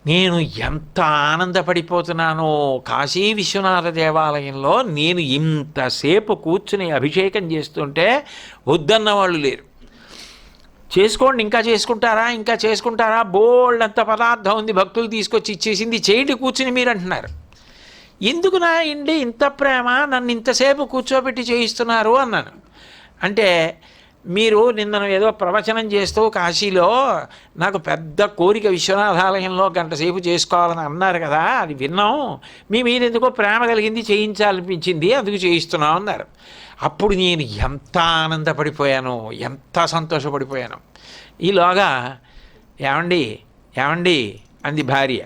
నేను ఎంత ఆనందపడిపోతున్నానో. కాశీ విశ్వనాథ దేవాలయంలో నేను ఇంతసేపు కూర్చుని అభిషేకం చేస్తుంటే వద్దన్న వాళ్ళు లేరు. చేసుకోండి, ఇంకా చేసుకుంటారా, ఇంకా చేసుకుంటారా, బోల్డ్ అంత పదార్థం ఉంది, భక్తులు తీసుకొచ్చి ఇచ్చేసింది, చేయండి కూర్చుని మీరు అంటున్నారు. ఎందుకు నా ఇండి ఇంత ప్రేమ, నన్ను ఇంతసేపు కూర్చోబెట్టి చేయిస్తున్నారు అన్నాను. అంటే మీరు నిన్న ఏదో ప్రవచనం చేస్తూ కాశీలో నాకు పెద్ద కోరిక విశ్వనాథాలయంలో గంట సేపు చేసుకోవాలని అన్నారు కదా, అది విన్నాం, మీ మీద ఎందుకో ప్రేమ కలిగింది, చేయించాలనిపించింది, అందుకు చేయిస్తున్నాం అన్నారు. అప్పుడు నేను ఎంత ఆనందపడిపోయాను, ఎంత సంతోషపడిపోయాను. ఈలోగా ఏమండి ఏమండి అంది భార్య.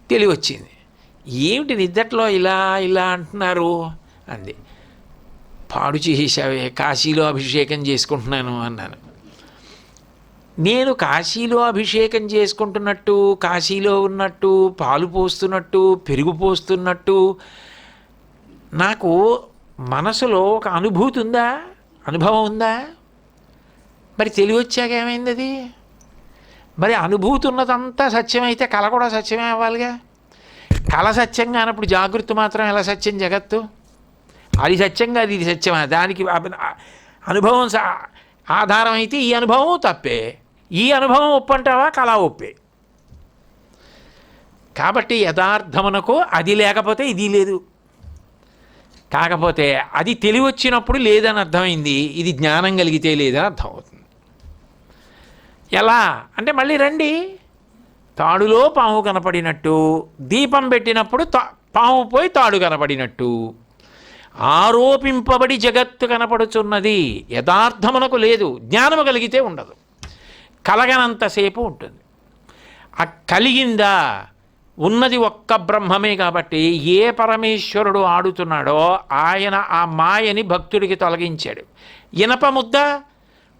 తెలివి వచ్చింది. ఏమిటి నిద్దట్లో ఇలా ఇలా అంటున్నారు అంది. పాడు చేసేసావే, కాశీలో అభిషేకం చేసుకుంటున్నాను అన్నాను. నేను కాశీలో అభిషేకం చేసుకుంటున్నట్టు, కాశీలో ఉన్నట్టు, పాలు పోస్తున్నట్టు, పెరుగు పోస్తున్నట్టు నాకు మనసులో ఒక అనుభూతి ఉందా, అనుభవం ఉందా? మరి తెలివి వచ్చాక ఏమైంది అది? మరి అనుభూతి ఉన్నదంతా సత్యమైతే కళ కూడా సత్యమే అవ్వాలిగా. కళ సత్యం కానప్పుడు జాగృతి మాత్రం ఎలా సత్యం? జగత్తు అది సత్యంగా, అది ఇది సత్యమా? దానికి అనుభవం ఆధారం అయితే ఈ అనుభవం తప్పే, ఈ అనుభవం ఒప్పంటావా, కళ ఒప్పే. కాబట్టి యథార్థమునకు అది లేకపోతే ఇది లేదు. కాకపోతే అది తెలివి వచ్చినప్పుడు లేదని అర్థమైంది, ఇది జ్ఞానం కలిగితే లేదని అర్థమవుతుంది. ఎలా అంటే మళ్ళీ రండి, తాడులో పాము కనపడినట్టు, దీపం పెట్టినప్పుడు పాము పోయి తాడు కనపడినట్టు ఆరోపింపబడి జగత్తు కనపడుచున్నది, యథార్థమునకు లేదు. జ్ఞానము కలిగితే ఉండదు, కలగనంతసేపు ఉంటుంది. ఆ కలిగిందా, ఉన్నది ఒక్క బ్రహ్మమే. కాబట్టి ఏ పరమేశ్వరుడు ఆడుతున్నాడో ఆయన ఆ మాయని భక్తుడికి తొలగించాడు. ఇనప ముద్ద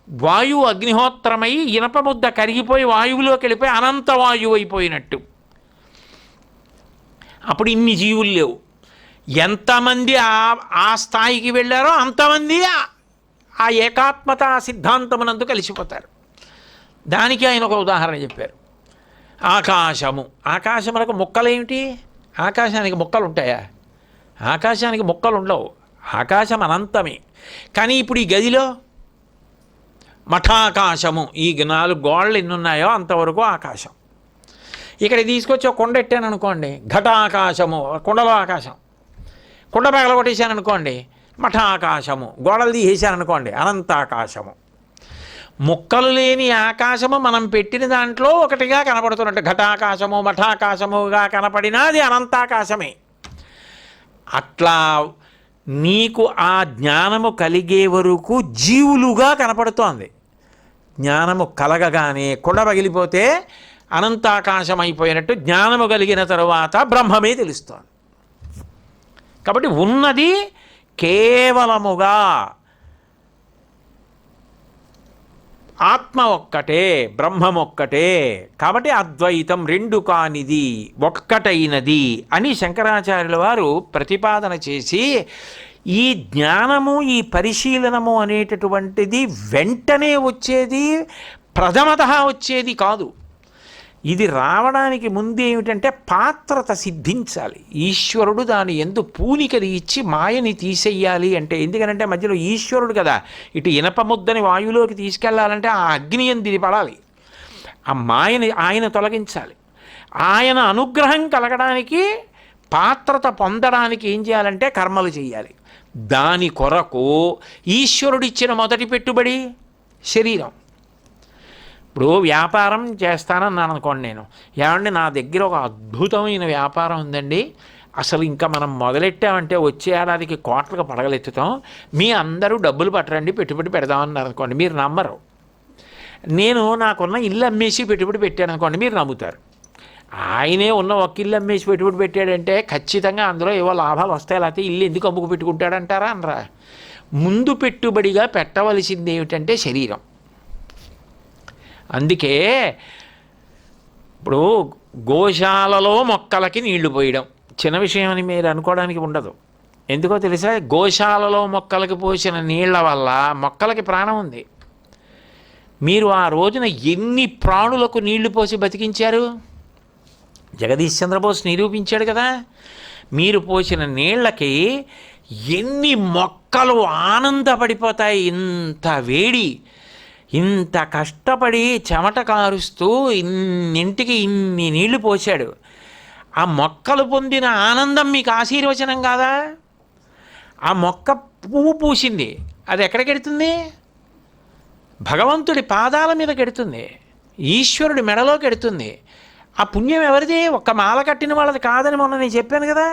వాయువు అగ్నిహోత్రమై ఇనప ముద్ద కరిగిపోయి వాయువులోకి వెళ్ళిపోయి అనంత వాయువు అయిపోయినట్టు. అప్పుడు ఇన్ని జీవులు లేవు. ఎంతమంది ఆ స్థాయికి వెళ్ళారో అంతమంది ఆ ఏకాత్మత సిద్ధాంతమునందు కలిసిపోతారు. దానికి ఆయన ఒక ఉదాహరణ చెప్పారు. ఆకాశము, ఆకాశములకు మొక్కలేమిటి? ఆకాశానికి మొక్కలు ఉంటాయా? ఆకాశానికి మొక్కలు ఉండవు, ఆకాశం అనంతమే. కానీ ఇప్పుడు ఈ గదిలో మఠాకాశము, ఈ 4 గోడలు ఎన్ని ఉన్నాయో అంతవరకు ఆకాశం. ఇక్కడ తీసుకొచ్చి ఒక కొండ ఎట్టాను అనుకోండి, ఘటాకాశము, కొండలో ఆకాశం. కొండ పగల కొట్టేశాను అనుకోండి, మఠాకాశము. గోడలు తీసేశాను అనుకోండి, అనంతాకాశము. ముక్కలు లేని ఆకాశము మనం పెట్టిన దాంట్లో ఒకటిగా కనపడుతున్నట్టు ఘటాకాశము మఠాకాశముగా కనపడినా అది అనంతాకాశమే. అట్లా నీకు ఆ జ్ఞానము కలిగే వరకు జీవులుగా కనపడుతోంది. జ్ఞానము కలగగానే కొండ పగిలిపోతే అనంతాకాశం అయిపోయినట్టు జ్ఞానము కలిగిన తరువాత బ్రహ్మమే తెలుస్తోంది. కాబట్టి ఉన్నది కేవలముగా ఆత్మ ఒక్కటే, బ్రహ్మం ఒక్కటే. కాబట్టి అద్వైతం రెండు కానిది ఒక్కటైనది అని శంకరాచార్యుల వారు ప్రతిపాదన చేసి, ఈ జ్ఞానము, ఈ పరిశీలనము అనేటటువంటిది వెంటనే వచ్చేది, ప్రథమతః వచ్చేది కాదు. ఇది రావడానికి ముందు ఏమిటంటే పాత్రత సిద్ధించాలి. ఈశ్వరుడు దాని యందు పూనికది ఇచ్చి మాయని తీసేయాలి. అంటే ఎందుకనంటే మధ్యలో ఈశ్వరుడు కదా, ఇటు ఇనప ముద్దని వాయువులోకి తీసుకెళ్లాలంటే ఆ అగ్ని యందు ఇది పడాలి, ఆ మాయని ఆయన తొలగించాలి. ఆయన అనుగ్రహం కలగడానికి, పాత్రత పొందడానికి ఏం చేయాలంటే కర్మలు చేయాలి. దాని కొరకు ఈశ్వరుడిచ్చిన మొదటి పెట్టుబడి శరీరం. ఇప్పుడు వ్యాపారం చేస్తానన్నాను అనుకోండి, నేను ఏమండి నా దగ్గర ఒక అద్భుతమైన వ్యాపారం ఉందండి, అసలు ఇంకా మనం మొదలెట్టామంటే వచ్చే ఏడాదికి కోట్లకు పడగలెత్తుతాం, మీ అందరూ డబ్బులు పట్టరండి పెట్టుబడి పెడదామన్నారు అనుకోండి, మీరు నమ్మరు. నేను నాకున్న ఇల్లు అమ్మేసి పెట్టుబడి పెట్టాను అనుకోండి, మీరు నమ్ముతారు. ఆయనే ఉన్న ఒక ఇల్లు అమ్మేసి పెట్టుబడి పెట్టాడంటే ఖచ్చితంగా అందులో ఏవో లాభాలు వస్తాయి, లేకపోతే ఇల్లు ఎందుకు అమ్ముకు పెట్టుకుంటాడంటారా అనరా. ముందు పెట్టుబడిగా పెట్టవలసింది ఏమిటంటే శరీరం. అందుకే ఇప్పుడు గోశాలలో మొక్కలకి నీళ్లు పోయడం చిన్న విషయం అని మీరు అనుకోవడానికి ఉండదు. ఎందుకో తెలుసా? గోశాలలో మొక్కలకి పోసిన నీళ్ల వల్ల మొక్కలకి ప్రాణం ఉంది. మీరు ఆ రోజున ఎన్ని ప్రాణులకు నీళ్లు పోసి బతికించారు? జగదీష్ చంద్రబోస్ నిరూపించాడు కదా. మీరు పోసిన నీళ్లకి ఎన్ని మొక్కలు ఆనందపడిపోతాయి. ఇంత వేడి, ఇంత కష్టపడి చెమట కారుస్తూ ఇన్నింటికి ఇన్ని నీళ్లు పోశాడు. ఆ మొక్కలు పొందిన ఆనందం మీకు ఆశీర్వచనం కాదా? ఆ మొక్క పువ్వు పూసింది, అది ఎక్కడికి ఎడుతుంది? భగవంతుడి పాదాల మీదకి ఎడుతుంది, ఈశ్వరుడి మెడలోకి ఎడుతుంది. ఆ పుణ్యం ఎవరిది? ఒక్క మాల కట్టిన వాళ్ళది కాదని మొన్న నేను చెప్పాను కదా.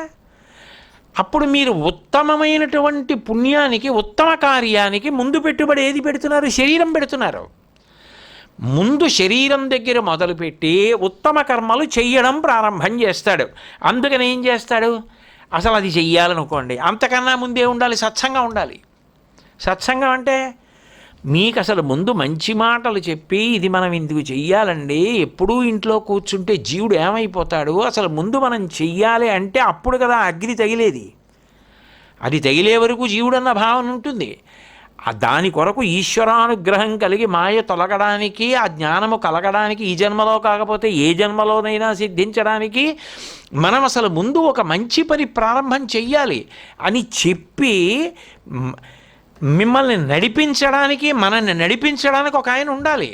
అప్పుడు మీరు ఉత్తమమైనటువంటి పుణ్యానికి, ఉత్తమ కార్యానికి ముందు పెట్టుబడి ఏది పెడుతున్నారు? శరీరం పెడుతున్నారు. ముందు శరీరం దగ్గర మొదలుపెట్టి ఉత్తమ కర్మలు చెయ్యడం ప్రారంభం చేస్తాడు. అందుకని ఏం చేస్తాడు? అసలు అది చెయ్యాలనుకోండి, అంతకన్నా ముందే ఉండాలి, సత్సంగం ఉండాలి. సత్సంగం అంటే మీకు అసలు ముందు మంచి మాటలు చెప్పి ఇది మనం ఇందుకు చెయ్యాలండి, ఎప్పుడూ ఇంట్లో కూర్చుంటే జీవుడు ఏమైపోతాడు, అసలు ముందు మనం చెయ్యాలి అంటే అప్పుడు కదా అగ్ని తగిలేది. అది తగిలే వరకు జీవుడన్న భావన ఉంటుంది. దాని కొరకు ఈశ్వరానుగ్రహం కలిగి మాయ తొలగడానికి, ఆ జ్ఞానము కలగడానికి, ఈ జన్మలో కాకపోతే ఏ జన్మలోనైనా సిద్ధించడానికి మనం అసలు ముందు ఒక మంచి పని ప్రారంభం చెయ్యాలి అని చెప్పి మిమ్మల్ని నడిపించడానికి, మనల్ని నడిపించడానికి ఒక ఆయన ఉండాలి.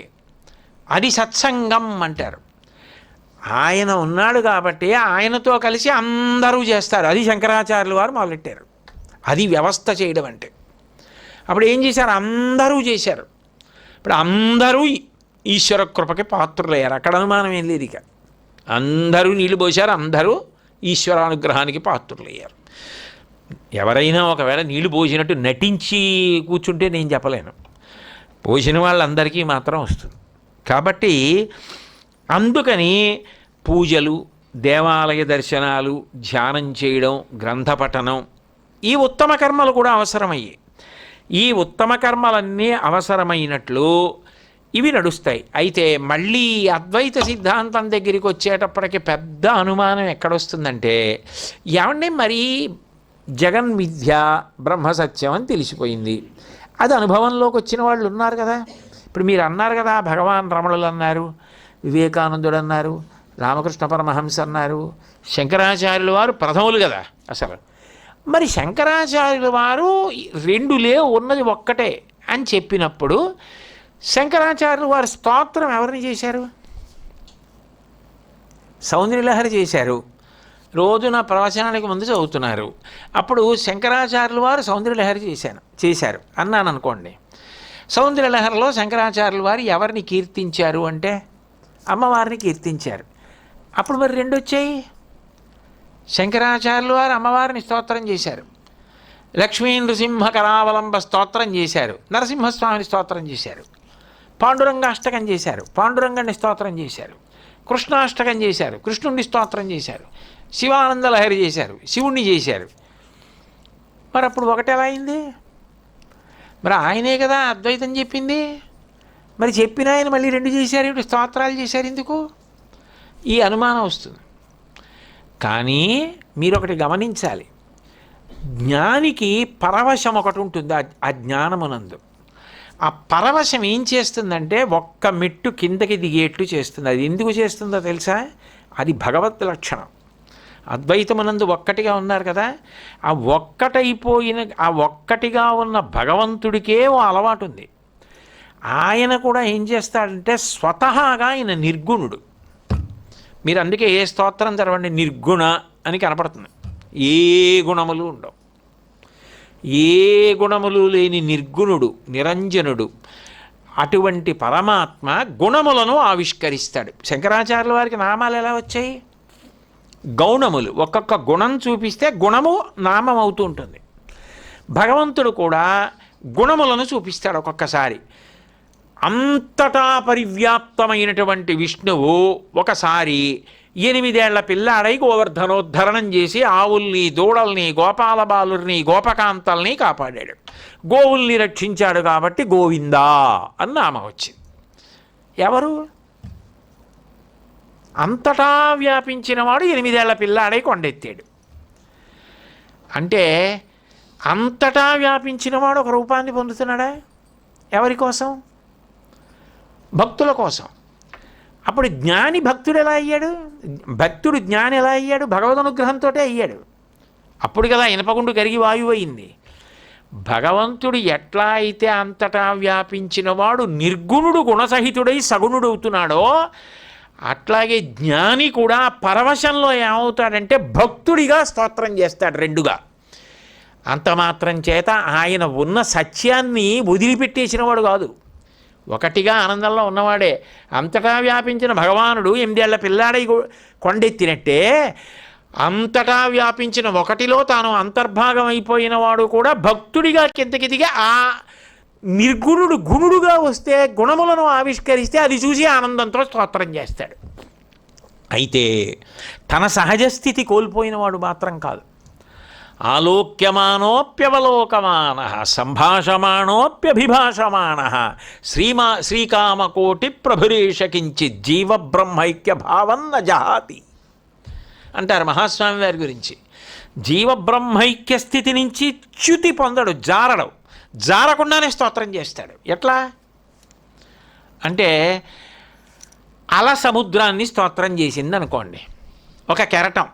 అది సత్సంగం అంటారు. ఆయన ఉన్నాడు కాబట్టి ఆయనతో కలిసి అందరూ చేస్తారు. అది శంకరాచార్యులు వారు మొదలెట్టారు. అది వ్యవస్థ చేయడం అంటే. అప్పుడు ఏం చేశారు? అందరూ చేశారు. ఇప్పుడు అందరూ ఈశ్వర కృపకి పాత్రులయ్యారు. అక్కడ అనుమానం ఏం లేదు. ఇక అందరూ నీళ్ళు పోశారు, అందరూ ఈశ్వరానుగ్రహానికి పాత్రులయ్యారు. ఎవరైనా ఒకవేళ నీళ్లు పోసినట్టు నటించి కూర్చుంటే నేను చెప్పలేను, పోసిన వాళ్ళందరికీ మాత్రం వస్తుంది. కాబట్టి అందుకని పూజలు, దేవాలయ దర్శనాలు, ధ్యానం చేయడం, గ్రంథపఠనం, ఈ ఉత్తమ కర్మలు కూడా అవసరమయ్యాయి. ఈ ఉత్తమ కర్మలన్నీ అవసరమైనట్లు ఇవి నడుస్తాయి. అయితే మళ్ళీ అద్వైత సిద్ధాంతం దగ్గరికి వచ్చేటప్పటికి పెద్ద అనుమానం ఎక్కడొస్తుందంటే, ఏమంటే మరీ జగన్ మిథ్య, బ్రహ్మ సత్యం అని తెలిసిపోయింది. అది అనుభవంలోకి వచ్చిన వాళ్ళు ఉన్నారు కదా. ఇప్పుడు మీరు అన్నారు కదా, భగవాన్ రమణులు అన్నారు, వివేకానందుడు అన్నారు, రామకృష్ణ పరమహంస అన్నారు, శంకరాచార్యుల వారు ప్రథములు కదా అసలు. మరి శంకరాచార్యుల వారు రెండు లేవు, ఉన్నది ఒక్కటే అని చెప్పినప్పుడు శంకరాచార్యుల వారి స్తోత్రం ఎవరిని చేశారు? సౌందర్యలహరి చేశారు. రోజున ప్రవచనానికి ముందు చదువుతున్నారు. అప్పుడు శంకరాచార్యుల వారు సౌందర్యలహరి చేశారు అన్నాను అనుకోండి. సౌందర్యలహరిలో శంకరాచార్యుల వారు ఎవరిని కీర్తించారు అంటే అమ్మవారిని కీర్తించారు. అప్పుడు మరి రెండు వచ్చాయి. శంకరాచార్యుల వారు అమ్మవారిని స్తోత్రం చేశారు, లక్ష్మీ నృసింహ కరావలంబ స్తోత్రం చేశారు, నరసింహస్వామిని స్తోత్రం చేశారు, పాండురంగాష్టకం చేశారు, పాండురంగాన్ని స్తోత్రం చేశారు, కృష్ణాష్టకం చేశారు, కృష్ణుడిని స్తోత్రం చేశారు, శివానంద లహరి చేశారు, శివుణ్ణి చేశారు. మరి అప్పుడు ఒకటి ఎలా అయింది? మరి ఆయనే కదా అద్వైతం చెప్పింది. మరి చెప్పిన ఆయన మళ్ళీ రెండు చేశారు, ఇప్పుడు స్తోత్రాలు చేశారు ఎందుకు? ఈ అనుమానం వస్తుంది. కానీ మీరు ఒకటి గమనించాలి, జ్ఞానికి పరవశం ఒకటి ఉంటుంది. ఆ జ్ఞానమునందు ఆ పరవశం ఏం చేస్తుందంటే ఒక్క మెట్టు కిందకి దిగేట్లు చేస్తుంది. అది ఎందుకు చేస్తుందో తెలుసా? అది భగవత్ లక్షణం. అద్వైతమునందు ఒక్కటిగా ఉన్నారు కదా, ఆ ఒక్కటైపోయిన ఆ ఒక్కటిగా ఉన్న భగవంతుడికే ఓ అలవాటు ఉంది. ఆయన కూడా ఏం చేస్తాడంటే స్వతహాగా ఆయన నిర్గుణుడు. మీరు అందుకే ఏ స్తోత్రం చదవండి నిర్గుణ అని కనపడుతుంది. ఏ గుణములు ఉండవు, ఏ గుణములు లేని నిర్గుణుడు, నిరంజనుడు. అటువంటి పరమాత్మ గుణములను ఆవిష్కరిస్తాడు. శంకరాచార్యుల వారికి నామాలు ఎలా వచ్చాయి? గౌణములు. ఒక్కొక్క గుణం చూపిస్తే గుణము నామం అవుతూ ఉంటుంది. భగవంతుడు కూడా గుణములను చూపిస్తాడు ఒక్కొక్కసారి. అంతటా పరివ్యాప్తమైనటువంటి విష్ణువు ఒకసారి 8 ఏళ్ల పిల్లాడై గోవర్ధనోద్ధరణం చేసి ఆవుల్ని, దూడల్ని, గోపాల బాలుల్ని, గోపకాంతల్ని కాపాడాడు. గోవుల్ని రక్షించాడు కాబట్టి గోవిందా అని నామం వచ్చింది. ఎవరు? అంతటా వ్యాపించిన వాడు 8 ఏళ్ల పిల్లాడై కొండెత్తాడు. అంటే అంతటా వ్యాపించిన వాడు ఒక రూపాన్ని పొందుతున్నాడా? ఎవరి కోసం? భక్తుల కోసం. అప్పుడు జ్ఞాని భక్తుడు ఎలా అయ్యాడు? భక్తుడు జ్ఞాని ఎలా అయ్యాడు? భగవద్ అనుగ్రహంతో అయ్యాడు. అప్పుడు కదా ఇనపగుండు కరిగి వాయువు అయింది. భగవంతుడు ఎట్లా అయితే అంతటా వ్యాపించిన వాడు నిర్గుణుడు గుణసహితుడై సగుణుడవుతున్నాడో, అట్లాగే జ్ఞాని కూడా పరవశంలో ఏమవుతాడంటే భక్తుడిగా స్తోత్రం చేస్తాడు రెండుగా. అంత మాత్రం చేత ఆయన ఉన్న సత్యాన్ని వదిలిపెట్టేసిన వాడు కాదు, ఒకటిగా ఆనందంలో ఉన్నవాడే. అంతటా వ్యాపించిన భగవానుడు 8 ఏళ్ల పిల్లాడై కొండెత్తినట్టే అంతటా వ్యాపించిన ఒకటిలో తాను అంతర్భాగం అయిపోయిన వాడు కూడా భక్తుడిగా కిందకి దిగి ఆ నిర్గుణుడు గుణుడుగా వస్తే, గుణములను ఆవిష్కరిస్తే అది చూసి ఆనందంతో స్తోత్రం చేస్తాడు. అయితే తన సహజ స్థితి కోల్పోయినవాడు మాత్రం కాదు. ఆలోక్యమానోప్యవలోకమాన సంభాషమాణోప్యభిభాషమాణ శ్రీకామకోటి ప్రభురేష కించిత్ జీవబ్రహ్మైక్య భావన్న జహాతి అంటారు మహాస్వామి వారి గురించి. జీవబ్రహ్మైక్య స్థితి నుంచి చ్యుతి పొందడు, జారకుండానే స్తోత్రం చేస్తాడు. ఎట్లా అంటే అల సముద్రాన్ని స్తోత్రం చేసింది అనుకోండి. ఒక కెరటం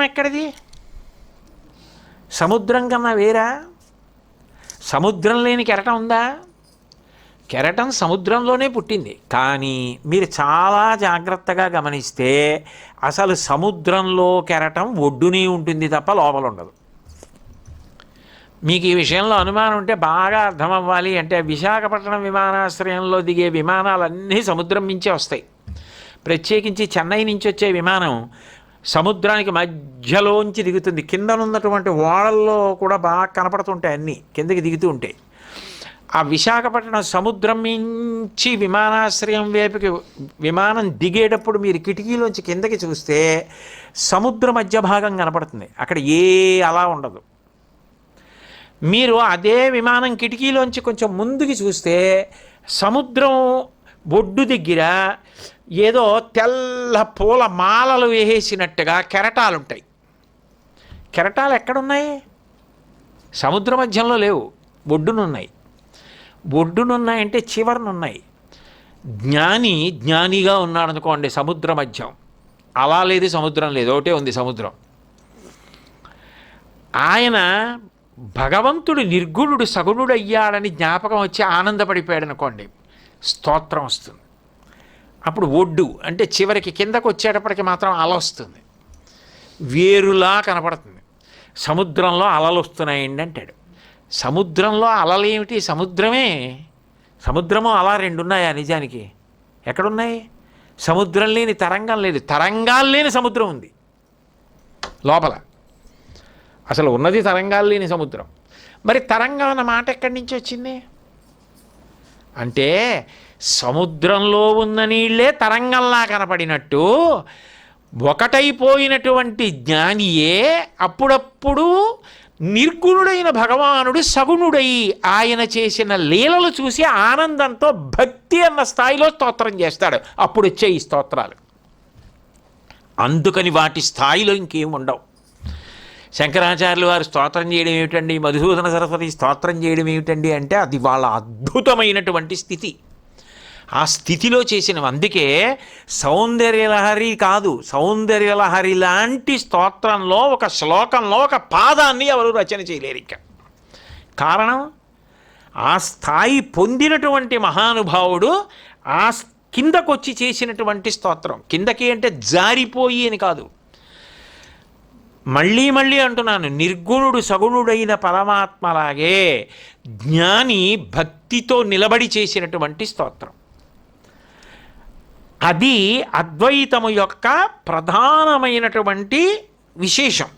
ఎక్కడిది? సముద్రం కన్నా వేరా? సముద్రం లేని కెరటం ఉందా? కెరటం సముద్రంలోనే పుట్టింది. కానీ మీరు చాలా జాగ్రత్తగా గమనిస్తే అసలు సముద్రంలో కెరటం ఒడ్డునే ఉంటుంది తప్ప లోపల ఉండదు. మీకు ఈ విషయంలో అనుమానం ఉంటే బాగా అర్థం అవ్వాలి అంటే, విశాఖపట్నం విమానాశ్రయంలో దిగే విమానాలన్నీ సముద్రం నుంచే వస్తాయి. ప్రత్యేకించి చెన్నై నుంచి వచ్చే విమానం సముద్రానికి మధ్యలోంచి దిగుతుంది. కిందనున్నటువంటి ఓడల్లో కూడా బాగా కనపడుతుంటాయి, అన్నీ కిందకి దిగుతూ ఉంటాయి. ఆ విశాఖపట్నం సముద్రం నుంచి విమానాశ్రయం వైపుకి విమానం దిగేటప్పుడు మీరు కిటికీలోంచి కిందకి చూస్తే సముద్ర మధ్య భాగం కనపడుతుంది, అక్కడ అలా ఉండదు. మీరు అదే విమానం కిటికీలోంచి కొంచెం ముందుకి చూస్తే సముద్రం ఒడ్డు దగ్గర ఏదో తెల్ల పూల మాలలు వేసేసినట్టుగా కెరటాలు ఉంటాయి. కెరటాలు ఎక్కడున్నాయి? సముద్ర మధ్యంలో లేవు, ఒడ్డునున్నాయి. ఒడ్డునున్నాయంటే చివరనున్నాయి. జ్ఞానిగా ఉన్నాడు అనుకోండి సముద్ర మధ్యం, అలా లేదు, సముద్రం లేదు, ఒకటే ఉంది సముద్రం. ఆయన భగవంతుడు నిర్గుణుడు సగుణుడు అయ్యాడని జ్ఞాపకం వచ్చి ఆనందపడిపోయాడు అనుకోండి, స్తోత్రం వస్తుంది. అప్పుడు ఒడ్డు అంటే చివరికి కిందకు వచ్చేటప్పటికి మాత్రం అల వస్తుంది, వేరులా కనపడుతుంది. సముద్రంలో అలలు వస్తున్నాయండి అంటాడు. సముద్రంలో అలలు ఏమిటి? సముద్రము అలా రెండున్నాయా? నిజానికి ఎక్కడున్నాయి? సముద్రం లేని తరంగం లేదు, తరంగాలు లేని సముద్రం ఉంది లోపల. అసలు ఉన్నది తరంగాలు లేని సముద్రం. మరి తరంగం అన్న మాట ఎక్కడి నుంచి వచ్చింది అంటే, సముద్రంలో ఉన్న నీళ్ళే తరంగంలా కనపడినట్టు ఒకటైపోయినటువంటి జ్ఞానియే అప్పుడప్పుడు నిర్గుణుడైన భగవానుడు సగుణుడై ఆయన చేసిన లీలలు చూసి ఆనందంతో భక్తి అన్న స్థాయిలో స్తోత్రం చేస్తాడు. అప్పుడు వచ్చే ఈ స్తోత్రాలు. అందుకని వాటి స్థాయిలో ఇంకేం ఉండవు. శంకరాచార్యులు వారు స్తోత్రం చేయడం ఏమిటండి, మధుసూదన సరస్వతి స్తోత్రం చేయడం ఏమిటండి అంటే, అది వాళ్ళ అద్భుతమైనటువంటి స్థితి. ఆ స్థితిలో చేసినవి. అందుకే సౌందర్యలహరి కాదు, సౌందర్యలహరి లాంటి స్తోత్రంలో ఒక శ్లోకంలో ఒక పాదాన్ని ఎవరు రచన చేయలేరు ఇంకా. కారణం, ఆ స్థాయి పొందినటువంటి మహానుభావుడు ఆ కిందకొచ్చి చేసినటువంటి స్తోత్రం. కిందకి అంటే జారిపోయి అని కాదు, మళ్ళీ అంటున్నాను, నిర్గుణుడు సగుణుడైన పరమాత్మలాగే జ్ఞాని భక్తితో నిలబడి చేసినటువంటి స్తోత్రం. అది అద్వైతము యొక్క ప్రధానమైనటువంటి విశేషం.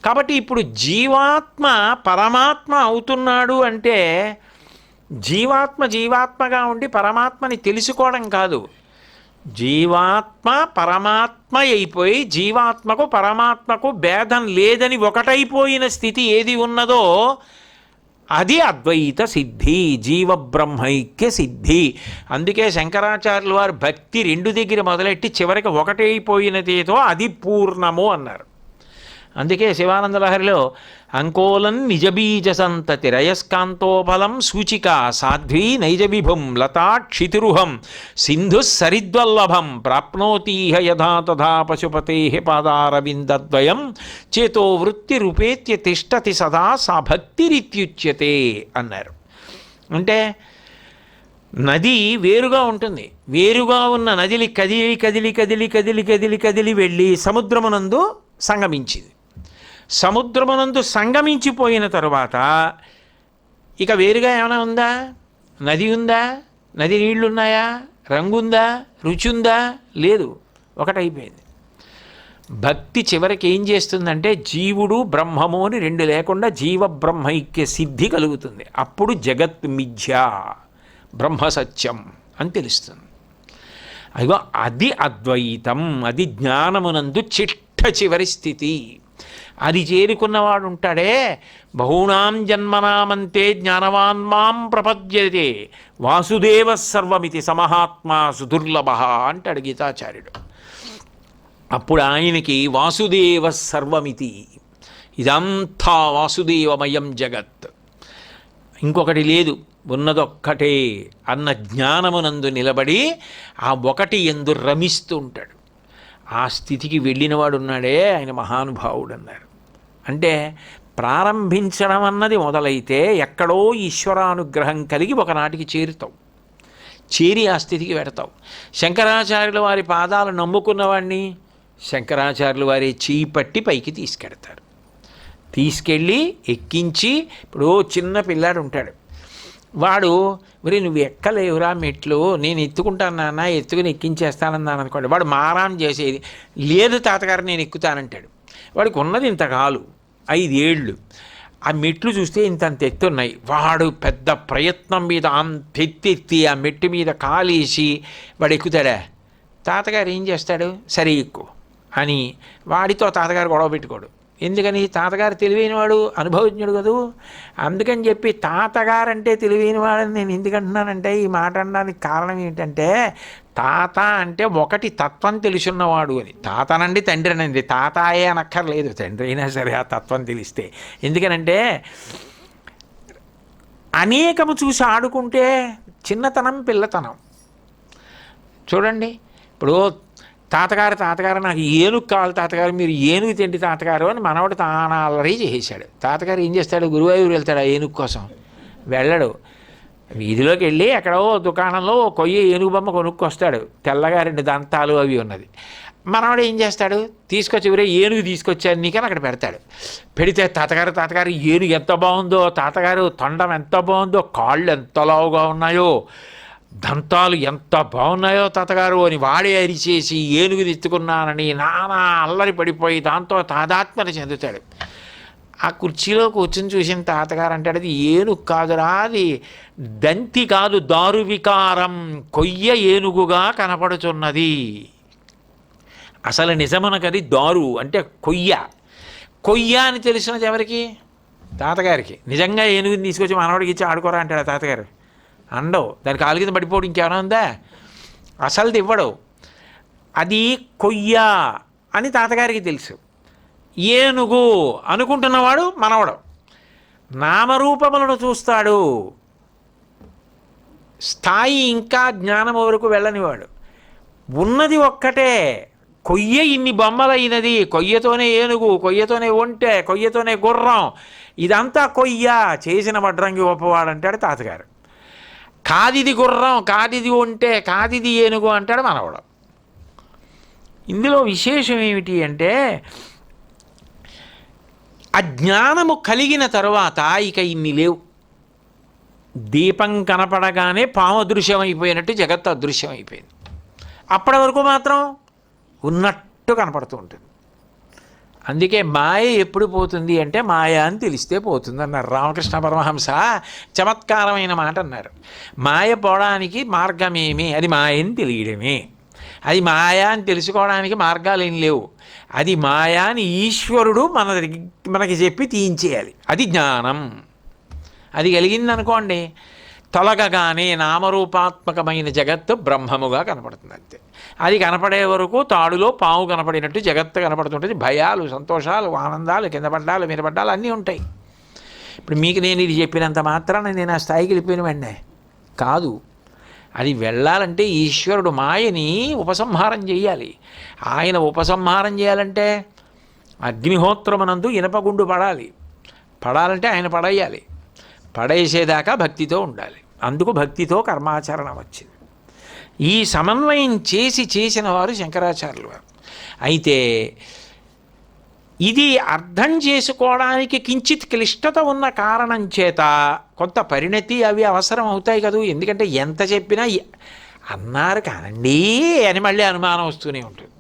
కాబట్టి ఇప్పుడు జీవాత్మ పరమాత్మ అవుతున్నాడు అంటే, జీవాత్మగా ఉండి పరమాత్మని తెలుసుకోవడం కాదు. జీవాత్మ పరమాత్మ అయిపోయి జీవాత్మకు పరమాత్మకు భేదం లేదని ఒకటైపోయిన స్థితి ఏది ఉన్నదో అది అద్వైత సిద్ధి, జీవబ్రహ్మైక్య సిద్ధి. అందుకే శంకరాచార్యులు వారు భక్తి 2 దగ్గర మొదలెట్టి చివరికి ఒకటైపోయినదేదో అది పూర్ణము అన్నారు. అందుకే శివానంద లహరిలో అంకోలం నిజబీజ సంతతి రయస్కాంతోఫలం సూచిక సాధ్వీ నైజ విభుం లతా క్షితిరుహం సింధు సరిద్వల్లభం ప్రాప్నోతీహ యథా తథా పశుపతే పాదారవిందద్వయం చేతో వృత్తి రూపేత్య తిష్టతి సదా సా భక్తిరిత్యుచ్యతే అన్నారు. అంటే నది వేరుగా ఉంటుంది. వేరుగా ఉన్న నదిని కదిలి కదిలి కదిలి కదిలి కదిలి కదిలి వెళ్ళి సముద్రమునందు సంగమించింది. సముద్రమునందు సంగమించిపోయిన తరువాత ఇక వేరుగా ఏమైనా ఉందా? నది ఉందా? నది నీళ్లున్నాయా? రంగు ఉందా? రుచి ఉందా? లేదు, ఒకటైపోయింది. భక్తి చివరికి ఏం చేస్తుందంటే జీవుడు బ్రహ్మము అని రెండు లేకుండా జీవ బ్రహ్మైక్య సిద్ధి కలుగుతుంది. అప్పుడు జగత్ మిథ్య బ్రహ్మ సత్యం అని తెలుస్తుంది. అయ్యో అది అద్వైతం, అది జ్ఞానమునందు చిట్ట చివరి స్థితి. అది చేరుకున్నవాడు ఉంటాడే, బహూనాం జన్మనామంతే జ్ఞానవాన్ మాం ప్రపద్యతే వాసుదేవ సర్వమితి సమహాత్మా సుదుర్లభ అంటాడు గీతాచార్యుడు. అప్పుడు ఆయనకి వాసుదేవ సర్వమితి, ఇదంతా వాసుదేవమయం జగత్, ఇంకొకటి లేదు, ఉన్నదొక్కటే అన్న జ్ఞానమునందు నిలబడి ఆ ఒకటి ఎందు రమిస్తూ ఉంటాడు. ఆ స్థితికి వెళ్ళినవాడు ఉన్నాడే ఆయన మహానుభావుడు అన్నారు. అంటే ప్రారంభించడం అన్నది మొదలైతే ఎక్కడో ఈశ్వరానుగ్రహం కలిగి ఒకనాటికి చేరుతావు, చేరి ఆ స్థితికి పెడతావు. శంకరాచార్యుల వారి పాదాలు నమ్ముకున్నవాడిని శంకరాచార్యుల వారి చేయి పట్టి పైకి తీసుకెడతారు. తీసుకెళ్ళి ఎక్కించి, ఇప్పుడు చిన్న పిల్లాడు ఉంటాడు, వాడు మరి నువ్వు ఎక్కలేవురా మెట్లు, నేను ఎత్తుకుంటాను నాన్న, ఎత్తుకుని ఎక్కించేస్తానన్నాను అనుకోండి, వాడు మారాం చేసేది లేదు, తాతగారు నేను ఎక్కుతానంటాడు. వాడికి ఉన్నది ఇంత కాలు 5 ఏళ్ళు, ఆ మెట్లు చూస్తే ఇంతంత ఎత్తున్నాయి. వాడు పెద్ద ప్రయత్నం మీద అంత ఎత్తి ఆ మెట్టు మీద కాలేసి వాడు ఎక్కుతాడా? తాతగారు ఏం చేస్తాడు? సరే ఎక్కువ అని వాడితో తాతగారు గొడవ పెట్టుకోడు. ఎందుకని? తాతగారు తెలివైనవాడు, అనుభవజ్ఞుడు కదూ. అందుకని చెప్పి తాతగారంటే తెలివైనవాడని నేను ఎందుకంటున్నానంటే, ఈ మాట అనడానికి కారణం ఏంటంటే, తాత అంటే ఒకటి తత్వం తెలుసున్నవాడు అని. తాతనండి తండ్రి అనండి, తాతాయే అనక్కర్లేదు, తండ్రి అయినా సరే ఆ తత్వం తెలిస్తే. ఎందుకనంటే అనేకము చూసి ఆడుకుంటే చిన్నతనం పిల్లతనం. చూడండి, ఇప్పుడు తాతగారు నాకు ఏనుగు కావాలి తాతగారు, మీరు ఏనుగు తిండి తాతగారు అని మనవాడు తానా అల్లరి చేసేసాడు. తాతగారు ఏం చేస్తాడు? గురువాయూరు వెళ్తాడు ఆ ఏనుగు కోసం. వెళ్ళడు, వీధిలోకి వెళ్ళి ఎక్కడో దుకాణంలో కొయ్యి ఏనుగు బొమ్మ కొనుక్కొస్తాడు, తెల్లగా 2 దంతాలు అవి ఉన్నది. మనవాడు ఏం చేస్తాడు? తీసుకొచ్చి ఎవరే ఏనుగు తీసుకొచ్చాను నీకని అక్కడ పెడతాడు. పెడితే తాతగారు ఏనుగు ఎంత బాగుందో, తాతగారు తొండం ఎంత బాగుందో, కాళ్ళు ఎంత లావుగా ఉన్నాయో, దంతాలు ఎంత బాగున్నాయో తాతగారు అని వాడే అరిచేసి ఏనుగు తెచ్చుకున్నానని నానా అల్లరి పడిపోయి దాంతో తాదాత్మ్యత చెందుతాడు. ఆ కుర్చీలో కూర్చుని చూసిన తాతగారు అంటాడు, అది ఏనుగు కాదురా, అది దంతి కాదు, దారు వికారం, కొయ్య ఏనుగుగా కనపడుచున్నది. అసలు నిజమనకది దారు అంటే కొయ్య అని తెలిసినది ఎవరికి? తాతగారికి. నిజంగా ఏనుగుని తీసుకొచ్చి మనవాడికి ఇచ్చి ఆడుకోరా అంటాడు తాతగారు. అండవు, దాని కాలు కింద పడిపోవడం ఇంకేమైనా ఉందా? అసలుది ఇవ్వడు. అది కొయ్య అని తాతగారికి తెలుసు. ఏనుగు అనుకుంటున్నవాడు మనవడు. నామరూపములను చూస్తాడు, స్థాయి ఇంకా జ్ఞానం వరకు వెళ్ళనివాడు. ఉన్నది ఒక్కటే, కొయ్య ఇన్ని బొమ్మలైనది, కొయ్యతోనే ఏనుగు, కొయ్యతోనే ఒంటె, కొయ్యతోనే గుర్రం, ఇదంతా కొయ్య, చేసిన వడ్రంగి గొప్పవాడంటాడు తాతగారు. కాదిది గుర్రం, కాదిది ఒంటె, కాదిది ఏనుగు అంటాడు మనవడు. ఇందులో విశేషం ఏమిటి అంటే, అజ్ఞానము కలిగిన తరువాత ఇక ఇన్ని లేవు. దీపం కనపడగానే పాము అదృశ్యమైపోయినట్టు జగత్తు అదృశ్యమైపోయింది. అప్పటి వరకు మాత్రం ఉన్నట్టు కనపడుతూ ఉంటుంది. అందుకే మాయ ఎప్పుడు పోతుంది అంటే, మాయ అని తెలిస్తే పోతుంది అన్నారు రామకృష్ణ పరమహంస. చమత్కారమైన మాట అన్నారు. మాయ పోవడానికి మార్గమేమి? అది మాయని తెలియడమే. అది మాయా అని తెలుసుకోవడానికి మార్గాలు ఏం లేవు. అది మాయా అని ఈశ్వరుడు మనకి చెప్పి తీయించేయాలి. అది జ్ఞానం. అది కలిగిందనుకోండి, తొలగగానే నామరూపాత్మకమైన జగత్తు బ్రహ్మముగా కనపడుతుంది అంతే. అది కనపడే వరకు తాడులో పాము కనపడినట్టు జగత్తు కనపడుతుంటుంది. భయాలు, సంతోషాలు, ఆనందాలు, కింద పడ్డాలు, మీద పడ్డాలు అన్నీ ఉంటాయి. ఇప్పుడు మీకు నేను ఇది చెప్పినంత మాత్రాన నేను ఆ స్థాయికి వెళ్ళిపోయిన వెంటనే కాదు. అది వెళ్ళాలంటే ఈశ్వరుడు మాయని ఉపసంహారం చేయాలి. ఆయన ఉపసంహారం చేయాలంటే అగ్నిహోత్రమనందు ఇనపగుండు పడాలంటే ఆయన పడేయాలి. పడేసేదాకా భక్తితో ఉండాలి. అందుకు భక్తితో కర్మాచరణ వచ్చింది. ఈ సమన్వయం చేసిన వారు శంకరాచార్యులు వారు. అయితే ఇది అర్థం చేసుకోవడానికి కించిత్ క్లిష్టత ఉన్న కారణం చేత కొంత పరిణతి అవి అవసరం అవుతాయి కదూ. ఎందుకంటే ఎంత చెప్పినా అన్నారు కానండి అని మళ్ళీ అనుమానం వస్తూనే ఉంటుంది.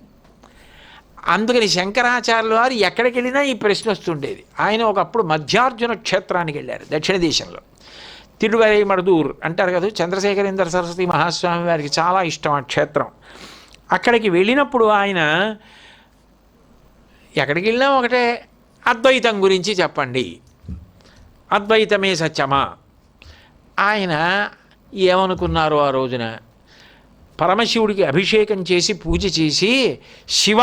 అందుకని శంకరాచార్యుల వారు ఎక్కడికి వెళ్ళినా ఈ ప్రశ్న వస్తుండేది. ఆయన ఒకప్పుడు మధ్యార్జున క్షేత్రానికి వెళ్ళారు, దక్షిణ దేశంలో. తిరువై మడుదూర్ అంటారు కదా, చంద్రశేఖరేంద్ర సరస్వతి మహాస్వామి వారికి చాలా ఇష్టం ఆ క్షేత్రం. అక్కడికి వెళ్ళినప్పుడు ఆయన ఎక్కడికి వెళ్ళినా ఒకటే, అద్వైతం గురించి చెప్పండి, అద్వైతమే సత్యమా. ఆయన ఏమనుకున్నారు ఆ రోజున, పరమశివుడికి అభిషేకం చేసి పూజ చేసి, శివ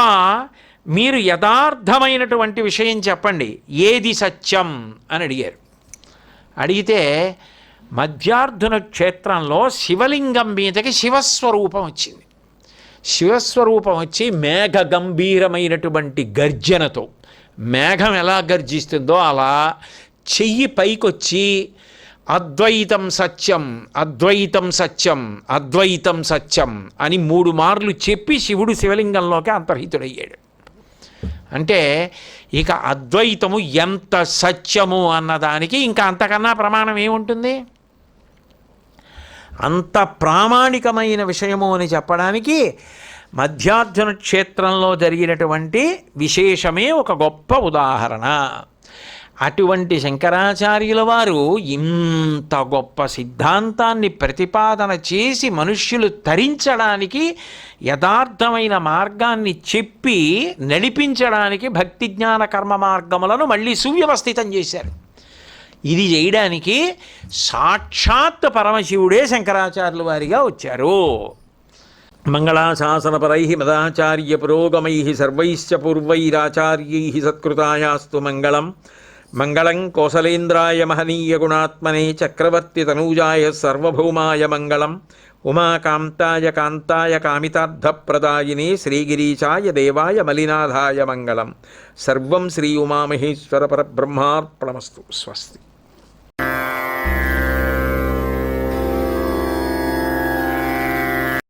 మీరు యథార్థమైనటువంటి విషయం చెప్పండి, ఏది సత్యం అని అడిగారు. అడిగితే మధ్యార్జున క్షేత్రంలో శివలింగం మీదకి శివస్వరూపం వచ్చింది. శివస్వరూపం వచ్చి మేఘ గంభీరమైనటువంటి గర్జనతో, మేఘం ఎలా గర్జిస్తుందో అలా చెయ్యి పైకొచ్చి అద్వైతం సత్యం, అద్వైతం సత్యం, అద్వైతం సత్యం అని 3 మార్లు చెప్పి శివుడు శివలింగంలోకి అంతర్హితుడయ్యాడు. అంటే ఇక అద్వైతము ఎంత సత్యము అన్నదానికి ఇంకా అంతకన్నా ప్రమాణం ఏముంటుంది? అంత ప్రామాణికమైన విషయము అని చెప్పడానికి మధ్యార్జున క్షేత్రంలో జరిగినటువంటి విశేషమే ఒక గొప్ప ఉదాహరణ. అటువంటి శంకరాచార్యుల వారు ఇంత గొప్ప సిద్ధాంతాన్ని ప్రతిపాదన చేసి మనుష్యులు తరించడానికి యథార్థమైన మార్గాన్ని చెప్పి నడిపించడానికి భక్తి జ్ఞాన కర్మ మార్గములను మళ్ళీ సువ్యవస్థితం చేశారు. ఇది చేయడానికి సాక్షాత్ పరమశివుడే శంకరాచార్యుల వారిగా వచ్చారు. మంగళాశాసనపరై మదాచార్య పురోగమై సర్వైశ్చ పూర్వైరాచార్యై సత్కృతాయాస్తు మంగళం. మంగళం కోసలేంద్రాయ మహనీయ గుణాత్మనే చక్రవర్తి తనూజాయ సర్వభౌమాయ మంగళం. ఉమాకాంతాయ కాంతాయ కామితార్థప్రదాయినే శ్రీగిరీశాయ దేవాయ మలినాథాయ మంగళం. సర్వం శ్రీ ఉమామహేశ్వర పరబ్రహ్మార్పణమస్తు. స్వస్తి.